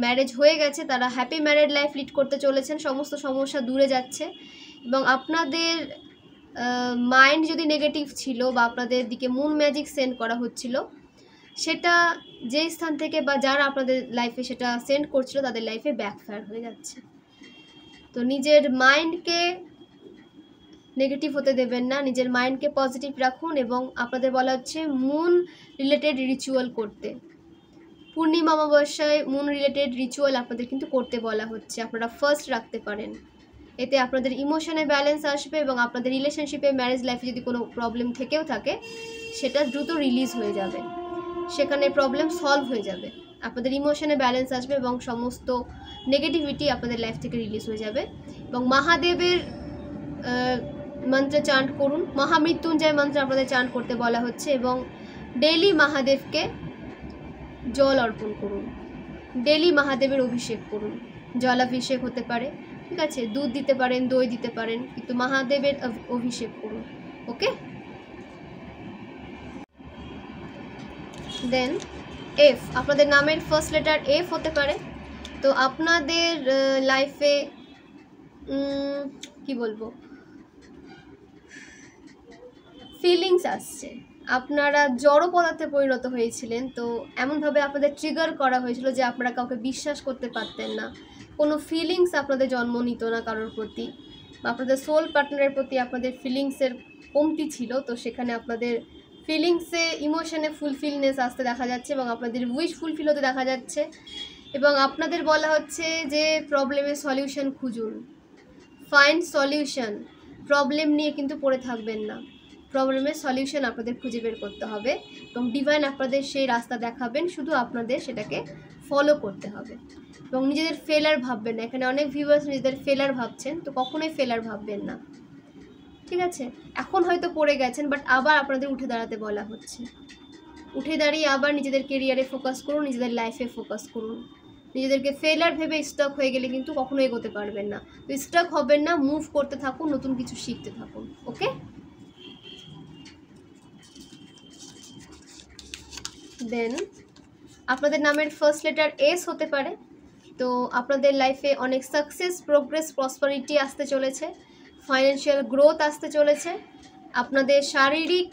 A: ম্যারেজ হয়ে গেছে তারা হ্যাপি ম্যারেড লাইফ লিড করতে চলেছেন, সমস্ত সমস্যা দূরে যাচ্ছে। এবং আপনাদের মাইন্ড যদি নেগেটিভ ছিল বা আপনাদের দিকে মুন ম্যাজিক সেন্ড করা হচ্ছিল, সেটা যে স্থান থেকে বা যারা আপনাদের লাইফে সেটা সেন্ড করছিল তাদের লাইফে ব্যাকফায়ার হয়ে যাচ্ছে। তো নিজের মাইন্ডকে নেগেটিভ হতে দেবেন না, নিজের মাইন্ডকে পজিটিভ রাখুন। এবং আপনাদের বলা হচ্ছে মুন রিলেটেড রিচুয়াল করতে, পূর্ণিমা অমাবস্যায় মুন রিলেটেড রিচুয়াল আপনাদের কিন্তু করতে বলা হচ্ছে, আপনারা ফার্স্ট রাখতে পারেন। এতে আপনাদের ইমোশনে ব্যালেন্স আসবে এবং আপনাদের রিলেশনশিপে, ম্যারেজ লাইফে যদি কোনো প্রবলেম থেকেও থাকে সেটা দ্রুত রিলিজ হয়ে যাবে, সেখানে প্রবলেম সলভ হয়ে যাবে। আপনাদের ইমোশনে ব্যালেন্স আসবে এবং সমস্ত নেগেটিভিটি আপনাদের লাইফ থেকে রিলিজ হয়ে যাবে। এবং মহাদেবের মন্ত্র চান্ট করুন, মহামৃত্যুঞ্জয় মন্ত্র আপনাদের চান্ট করতে বলা হচ্ছে। এবং ডেইলি মহাদেবকে জল অর্পণ করুন, ডেইলি মহাদেবের অভিষেক করুন। জলাভিষেক হতে পারে, ঠিক আছে, দুধ দিতে পারেন, দই দিতে পারেন, কিন্তু মহাদেবের অভিষেক করুন। ওকে, দেন এফ, আপনাদের নামের ফার্স্ট লেটার এফ হতে পারে, তো আপনাদের লাইফে কি বলবো, ফিলিংস আসছে, আপনারা জড় পদার্থে পরিণত হয়েছিলেন, তো এমনভাবে আপনাদের ট্রিগার করা হয়েছিল যে আপনারা কাউকে বিশ্বাস করতে পারতেন না, কোনো ফিলিংস আপনাদের জন্ম নিত না কারোর প্রতি, বা আপনাদের সোল পার্টনারের প্রতি আপনাদের ফিলিংসের কমতি ছিল। তো সেখানে আপনাদের ফিলিংসে, ইমোশনে ফুলফিলনেস আসতে দেখা যাচ্ছে এবং আপনাদের উইশ ফুলফিল হতে দেখা যাচ্ছে। এবং আপনাদের বলা হচ্ছে যে প্রবলেমের সলিউশন খুঁজুন, ফাইন্ড সলিউশন। প্রবলেম নিয়ে কিন্তু পড়ে থাকবেন না, প্রবলেমের সলিউশন আপনাদের খুঁজে বের করতে হবে এবং ডিভাইন আপনাদের সেই রাস্তা দেখাবেন, শুধু আপনাদের সেটাকে ফলো করতে হবে। এবং নিজেদের ফেলার ভাববেন না, এখানে অনেক ভিউয়ার্স নিজেদের ফেলার ভাবছেন, তো কখনোই ফেলার ভাববেন না, ঠিক আছে। এখন হয়তো পড়ে গেছেন, বাট আবার আপনাদের উঠে দাঁড়াতে বলা হচ্ছে। উঠে দাঁড়িয়ে আবার নিজেদের কেরিয়ারে ফোকাস করুন, নিজেদের লাইফে ফোকাস করুন। নিজেদেরকে ফেলার ভেবে স্টক হয়ে গেলে কিন্তু কখনো এগোতে পারবেন না, তো স্টক হবেন না, মুভ করতে থাকুন, নতুন কিছু শিখতে থাকুন। ওকে, দেন আপনাদের নামের ফার্স্ট লেটার এস হতে পারে, তো আপনাদের লাইফে অনেক সাকসেস, প্রোগ্রেস, প্রসপারিটি আসতে চলেছে, ফাইন্যান্সিয়াল গ্রোথ আসতে চলেছে। আপনাদের শারীরিক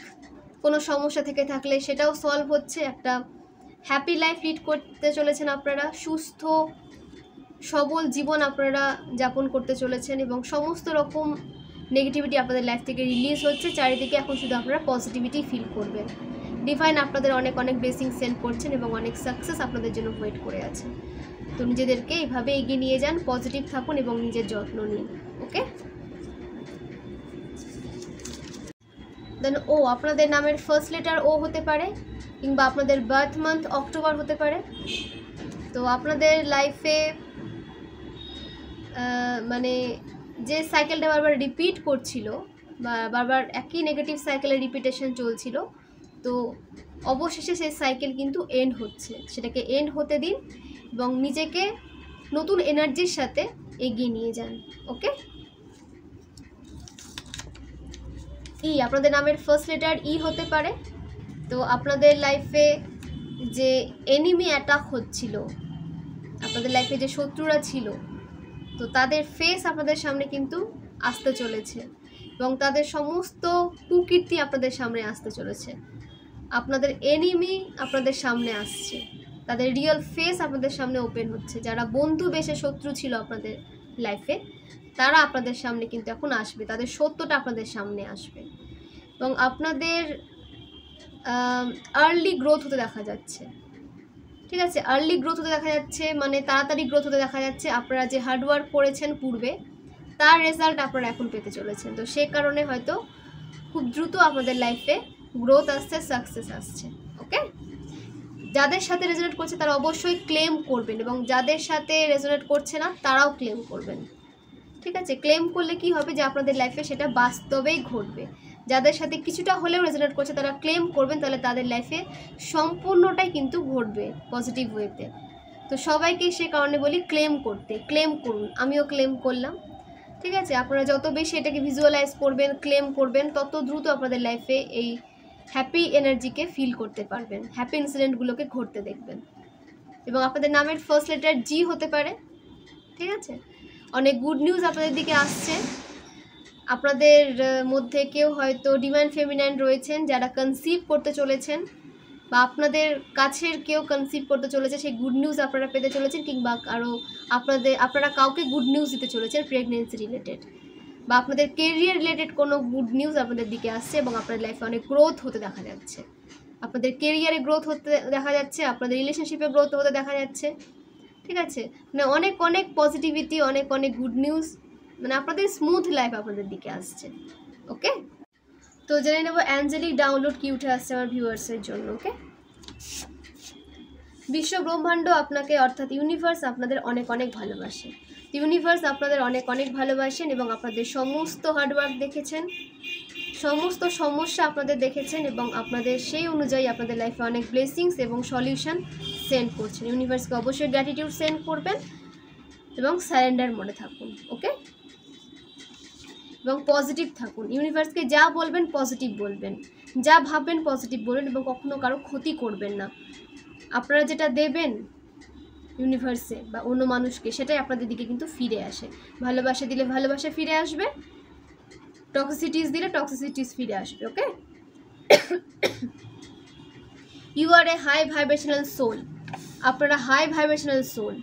A: কোনো সমস্যা থেকে থাকলে সেটাও সলভ হচ্ছে, একটা হ্যাপি লাইফ লিড করতে চলেছেন আপনারা, সুস্থ সবল জীবন আপনারা যাপন করতে চলেছেন এবং সমস্ত রকম নেগেটিভিটি আপনাদের লাইফ থেকে রিলিজ হচ্ছে। চারিদিকে এখন শুধু আপনারা পজিটিভিটি ফিল করবেন। ডিভাইন আপনাদের অনেক অনেক ব্লেসিং সেন্ড করছেন এবং অনেক সাকসেস আপনাদের জন্য ওয়েট করে আছে। তো নিজেদেরকে এইভাবে এগিয়ে নিয়ে যান, পজিটিভ থাকুন এবং নিজের যত্ন নিন। ওকে, দেন ও, আপনাদের নামের ফার্স্ট লেটার ও হতে পারে কিংবা আপনাদের বার্থ মান্থ অক্টোবর হতে পারে। তো আপনাদের লাইফে মানে যে সাইকেলটা বারবার রিপিট করছিল বা বারবার একই নেগেটিভ সাইকেলের রিপিটেশন চলছিল, তো অবশেষে সেই সাইকেল কিন্তু এন্ড হচ্ছে। সেটাকে এন্ড হতে দিন এবং নিজেকে নতুন এনার্জির সাথে এগিয়ে নিয়ে যান। ওকে, ই, আপনাদের নামের ফার্স্ট লেটার ই হতে পারে, তো আপনাদের লাইফে যে এনিমি অ্যাটাক হচ্ছিল, আপনাদের লাইফে যে শত্রুরা ছিল, তো তাদের ফেস আপনাদের সামনে কিন্তু আসতে চলেছে এবং তাদের সমস্ত কুকীর্তি আপনাদের সামনে আসতে চলেছে। আপনাদের এনিমি আপনাদের সামনে আসছে, তাদের রিয়েল ফেস আপনাদের সামনে ওপেন হচ্ছে। যারা বন্ধু বেশে শত্রু ছিল আপনাদের লাইফে, তারা আপনাদের সামনে কিন্তু এখন আসবে, তাদের সত্যটা আপনাদের সামনে আসবে। এবং আপনাদের আর্লি গ্রোথ হতে দেখা যাচ্ছে, ঠিক আছে? আর্লি গ্রোথ হতে দেখা যাচ্ছে মানে তাড়াতাড়ি গ্রোথ হতে দেখা যাচ্ছে। আপনারা যে হার্ডওয়ার্ক করেছেন পূর্বে, তার রেজাল্ট আপনারা এখন পেতে চলেছেন। তো সে কারণে হয়তো খুব দ্রুত আপনাদের লাইফে গ্রোথ আসছে, সাকসেস আসছে। ওকে, যাদের সাথে রেজোনেট করছে তারা অবশ্যই ক্লেম করবেন, এবং যাদের সাথে রেজোনেট করছে না তারাও ক্লেম করবেন, ঠিক আছে? ক্লেম করলে কি হবে যে আপনাদের লাইফে সেটা বাস্তবেই ঘটবে। যাদের সাথে কিছুটা হলেও রেজোনেট করছে তারা ক্লেম করবেন, তাহলে তাদের লাইফে সম্পূর্ণটাই কিন্তু ঘটবে পজিটিভ ওয়েতে। তো সবাইকে সে কারণে বলি ক্লেম করতে, ক্লেম করুন। আমিও ক্লেম করলাম, ঠিক আছে? আপনারা যত বেশি এটাকে ভিজুয়ালাইজ করবেন, ক্লেম করবেন, তত দ্রুত আপনাদের লাইফে এই হ্যাপি এনার্জিকে ফিল করতে পারবেন, হ্যাপি ইনসিডেন্টগুলোকে ঘটতে দেখবেন। এবং আপনাদের নামের ফার্স্ট লেটার জি হতে পারে, ঠিক আছে? অনেক গুড নিউজ আপনাদের দিকে আসছে। আপনাদের মধ্যে কেউ হয়তো ডিভাইন ফেমিনাইন রয়েছেন যারা কনসিভ করতে চলেছেন, বা আপনাদের কাছের কেউ কনসিভ করতে চলেছে, সেই গুড নিউজ আপনারা পেতে চলেছেন, কিংবা আরও আপনারা কাউকে গুড নিউজ দিতে চলেছেন প্রেগনেন্সি রিলেটেড, বা আপনাদের কেরিয়ার রিলেটেড কোনো গুড নিউজ আপনাদের দিকে আসছে। এবং আপনাদের লাইফে অনেক গ্রোথ হতে দেখা যাচ্ছে, আপনাদের কেরিয়ারে গ্রোথ হতে দেখা যাচ্ছে, আপনাদের রিলেশনশিপে গ্রোথ হতে দেখা যাচ্ছে, ঠিক আছে? মানে অনেক অনেক পজিটিভিটি, অনেক অনেক গুড নিউজ, মানে আপনাদের স্মুথ লাইফ আপনাদের দিকে আসছে। ওকে, তো জেনে নেব অ্যাঞ্জেলিক ডাউনলোড কি উঠে আসছে আমার ভিউয়ার্সের জন্য। ওকে, বিশ্ব ব্রহ্মাণ্ড আপনাকে অর্থাৎ ইউনিভার্স আপনাদের অনেক অনেক ভালোবাসে। ইউনিভার্স আপনাদের অনেক অনেক ভালোবাসেন এবং আপনাদের সমস্ত হার্ডওয়ার্ক দেখেছেন, সমস্ত সমস্যা আপনাদের দেখেছেন, এবং আপনাদের সেই অনুযায়ী আপনাদের লাইফে অনেক ব্লেসিংস এবং সলিউশন সেন্ড করছেন। ইউনিভার্সকে অবশ্যই গ্র্যাটিটিউড সেন্ড করবেন এবং সারেন্ডার মনে থাকুন। ওকে, এবং পজিটিভ থাকুন। ইউনিভার্সকে যা বলবেন পজিটিভ বলবেন, যা ভাববেন পজিটিভ বলবেন, এবং কখনো কারো ক্ষতি করবেন না। আপনারা যেটা দেবেন ইউনিভার্সে বা অন্য মানুষকে, সেটাই আপনাদের দিকে কিন্তু ফিরে আসে। ভালোবাসা দিলে ভালোবাসা ফিরে আসবে, টক্সিসিটিস দিলে টক্সিসিটিস ফিরে আসবে। Okay, you are a high vibrational soul. আপনারা হাই ভাইব্রেশনাল সোল।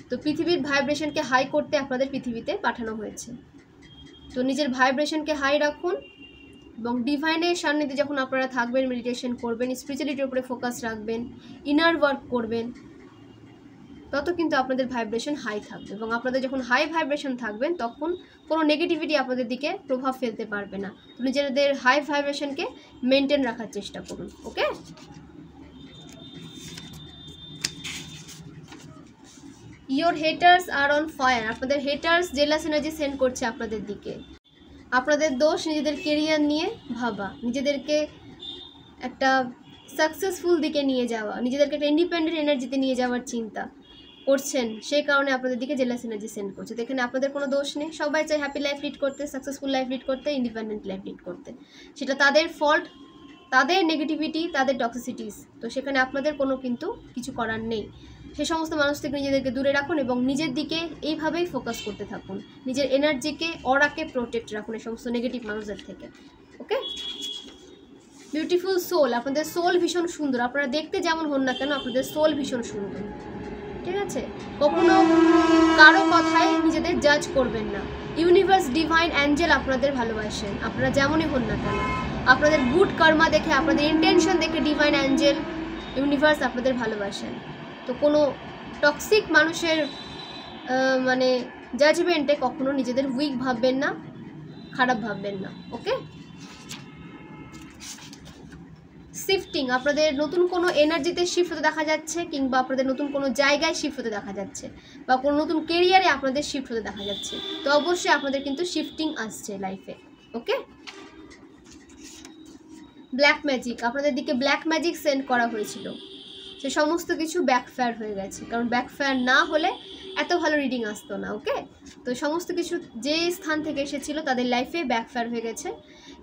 A: তো পৃথিবীর ভাইব্রেশনকে হাই করতে আপনাদের পৃথিবীতে পাঠানো হয়েছে। তো নিজের ভাইব্রেশনকে হাই রাখুন, এবং ডিভাইনের সান্নিধ্যে যখন আপনারা থাকবেন, মেডিটেশন করবেন, স্পিরিচুয়ালিটির উপরে ফোকাস রাখবেন, ইনার ওয়ার্ক করবেন, তত কিন্তু আপনাদের ভাইব্রেশন হাই থাকবে। এবং আপনাদের যখন হাই ভাইব্রেশন থাকবেন তখন কোনো নেগেটিভিটি আপনাদের দিকে প্রভাব ফেলতে পারবে না। তো নিজেদের হাই ভাইব্রেশনকে মেনটেন রাখার চেষ্টা করুন। Okay, your haters are on fire. আপনাদের হেটার্স জেলাস এনার্জি সেন্ড করছে আপনাদের দিকে। আপনাদের দোষ নিজেদের কেরিয়ার নিয়ে ভাবা, নিজেদেরকে একটা সাকসেসফুল দিকে নিয়ে যাওয়া, নিজেদেরকে একটা ইন্ডিপেন্ডেন্ট এনার্জিতে নিয়ে যাওয়ার চিন্তা করছেন, সেই কারণে আপনাদের দিকে জেলাস এনার্জি সেন্ড করছে। তো এখানে আপনাদের কোনো দোষ নেই। সবাই চায় হ্যাপি লাইফ লিড করতে, সাকসেসফুল লাইফ লিড করতে, ইন্ডিপেন্ডেন্ট লাইফ লিড করতে। সেটা তাদের ফল্ট, তাদের নেগেটিভিটি, তাদের টক্সিসিটিস। তো সেখানে আপনাদের কোনো কিন্তু কিছু করার নেই। সে সমস্ত মানুষ থেকে নিজেদেরকে দূরে রাখুন এবং নিজের দিকে এইভাবেই ফোকাস করতে থাকুন। নিজের এনার্জিকে, অরাকে প্রোটেক্ট রাখুন এই সমস্ত নেগেটিভ মানুষদের থেকে। ওকে, বিউটিফুল সোল। আপনাদের সোল ভীষণ সুন্দর। আপনারা দেখতে যেমন হন না কেন, আপনাদের সোল ভীষণ সুন্দর, ঠিক আছে? কখনো কারো কথায় নিজেদের জাজ করবেন না। ইউনিভার্স ডিভাইন অ্যাঞ্জেল আপনাদের ভালোবাসেন, আপনারা যেমনই হন না কেন। আপনাদের গুড কর্মা দেখে, আপনাদের ইন্টেনশন দেখে ডিভাইন অ্যাঞ্জেল, ইউনিভার্স আপনাদের ভালোবাসেন। তো কোনো টক্সিক মানুষের মানে জাজমেন্টে কখনো নিজেদের উইক ভাববেন না, খারাপ ভাববেন না। ওকে, শিফটিং। আপনাদের নতুন কোনো এনার্জিতে শিফট হতে দেখা যাচ্ছে, কিংবা আপনাদের নতুন কোনো জায়গায় শিফট হতে দেখা যাচ্ছে, বা কোনো নতুন কেরিয়ারে আপনাদের শিফট হতে দেখা যাচ্ছে। তো অবশ্যই আপনাদের কিন্তু শিফটিং আসছে লাইফে। ওকে, ব্ল্যাক ম্যাজিক। আপনাদের দিকে ব্ল্যাক ম্যাজিক সেন্ড করা হয়েছিল, সে সমস্ত কিছু ব্যাকফায়ার হয়ে গেছে। কারণ ব্যাকফায়ার না হলে এত ভালো রিডিং আসতো না। ওকে, তো সমস্ত কিছু যে স্থান থেকে এসেছিলো তাদের লাইফে ব্যাকফায়ার হয়ে গেছে।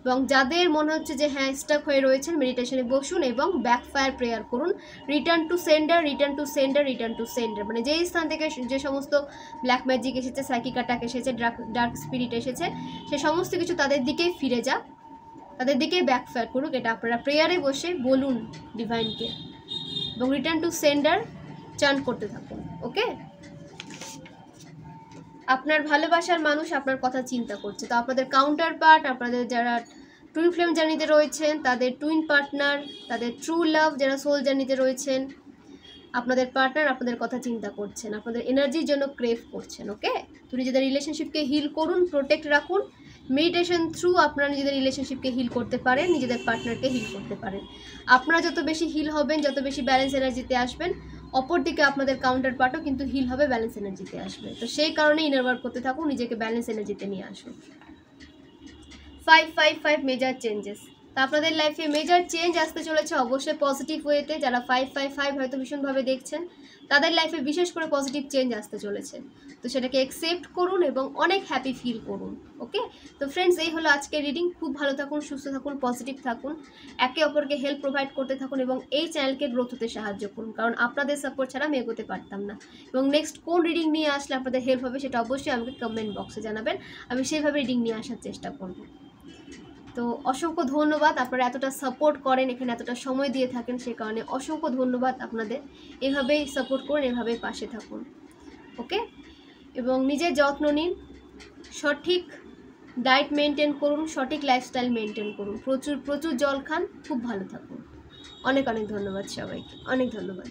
A: এবং যাদের মনে হচ্ছে যে হ্যাঁ স্টাক হয়ে রয়েছেন, মেডিটেশনে বসুন এবং ব্যাকফায়ার প্রেয়ার করুন। Return to sender, return to sender, return to sender. মানে যেই স্থান থেকে যে সমস্ত ব্ল্যাক ম্যাজিক এসেছে, সাইকিক অ্যাটাক এসেছে, ডার্ক স্পিরিট এসেছে, সে সমস্ত কিছু তাদের দিকেই ফিরে যা, তাদের দিকে ব্যাকফায়ার করুক, এটা আপনারা প্রেয়ারে বসে বলুন ডিভাইনকে, এবং রিটার্ন টু সেন্ডার চান্ট করতে থাকুন। ওকে, আপনার ভালোবাসার মানুষ আপনার কথা চিন্তা করছে, তো আপনাদের কাউন্টার পার্ট, আপনাদের যারা টুইন ফ্লেম জার্নিতে রয়েছেন, তাদের টুইন পার্টনার, তাদের ট্রু লাভ যারা সোল জার্নিতে রয়েছেন, আপনাদের পার্টনার আপনাদের কথা চিন্তা করছেন, আপনাদের এনার্জির জন্য ক্রেভ করছেন। ওকে, তো নিজেদের রিলেশনশিপকে হিল করুন, প্রোটেক্ট রাখুন। মেডিটেশন থ্রু আপনারা নিজেদের রিলেশনশিপকে হিল করতে পারেন, নিজেদের পার্টনারকে হিল করতে পারেন। আপনারা যত বেশি হিল হবেন, যত বেশি ব্যালেন্স এনার্জিতে আসবেন, অপরদিকে আপনাদের কাউন্টার পার্টও কিন্তু হিল হবে, ব্যালেন্স এনার্জিতে আসবে। তো সেই কারণে ইনার ওয়ার্ক করতে থাকুন, নিজেকে ব্যালেন্স এনার্জিতে নিয়ে আসুন। 555 মেজর চেঞ্জেস, তা আপনাদের লাইফে মেজর চেঞ্জ আসতে চলেছে অবশ্যই পজিটিভ ওয়েতে। যারা 555 হয়তো ভীষণভাবে দেখছেন, তাদের লাইফে বিশেষ করে পজিটিভ চেঞ্জ আসতে চলেছে, তো সেটাকে অ্যাকসেপ্ট করুন এবং অনেক হ্যাপি ফিল করুন। ওকে, তো ফ্রেন্ডস, এই হলো আজকের রিডিং। খুব ভালো থাকুন, সুস্থ থাকুন, পজিটিভ থাকুন, একে অপরকে হেল্প প্রোভাইড করতে থাকুন এবং এই চ্যানেলকে গ্রোথ হতে সাহায্য করুন, কারণ আপনাদের সাপোর্ট ছাড়া আমি এগোতে পারতাম না। এবং নেক্সট কোন রিডিং নিয়ে আসলে আপনাদের হেল্প হবে সেটা অবশ্যই আমাকে কমেন্ট বক্সে জানাবেন, আমি সেইভাবে রিডিং নিয়ে আসার চেষ্টা করব। তো অসংখ্য ধন্যবাদ, আপনারা এতটা সাপোর্ট করেন, এখানে এতটা সময় দিয়ে থাকেন, সে কারণে অসংখ্য ধন্যবাদ আপনাদের। এভাবেই সাপোর্ট করুন, এভাবেই পাশে থাকুন। ওকে, এবং নিজের যত্ন নিন, সঠিক ডায়েট মেনটেন করুন, সঠিক লাইফস্টাইল মেনটেন করুন, প্রচুর প্রচুর জল খান, খুব ভালো থাকুন। অনেক অনেক ধন্যবাদ সবাইকে, অনেক ধন্যবাদ।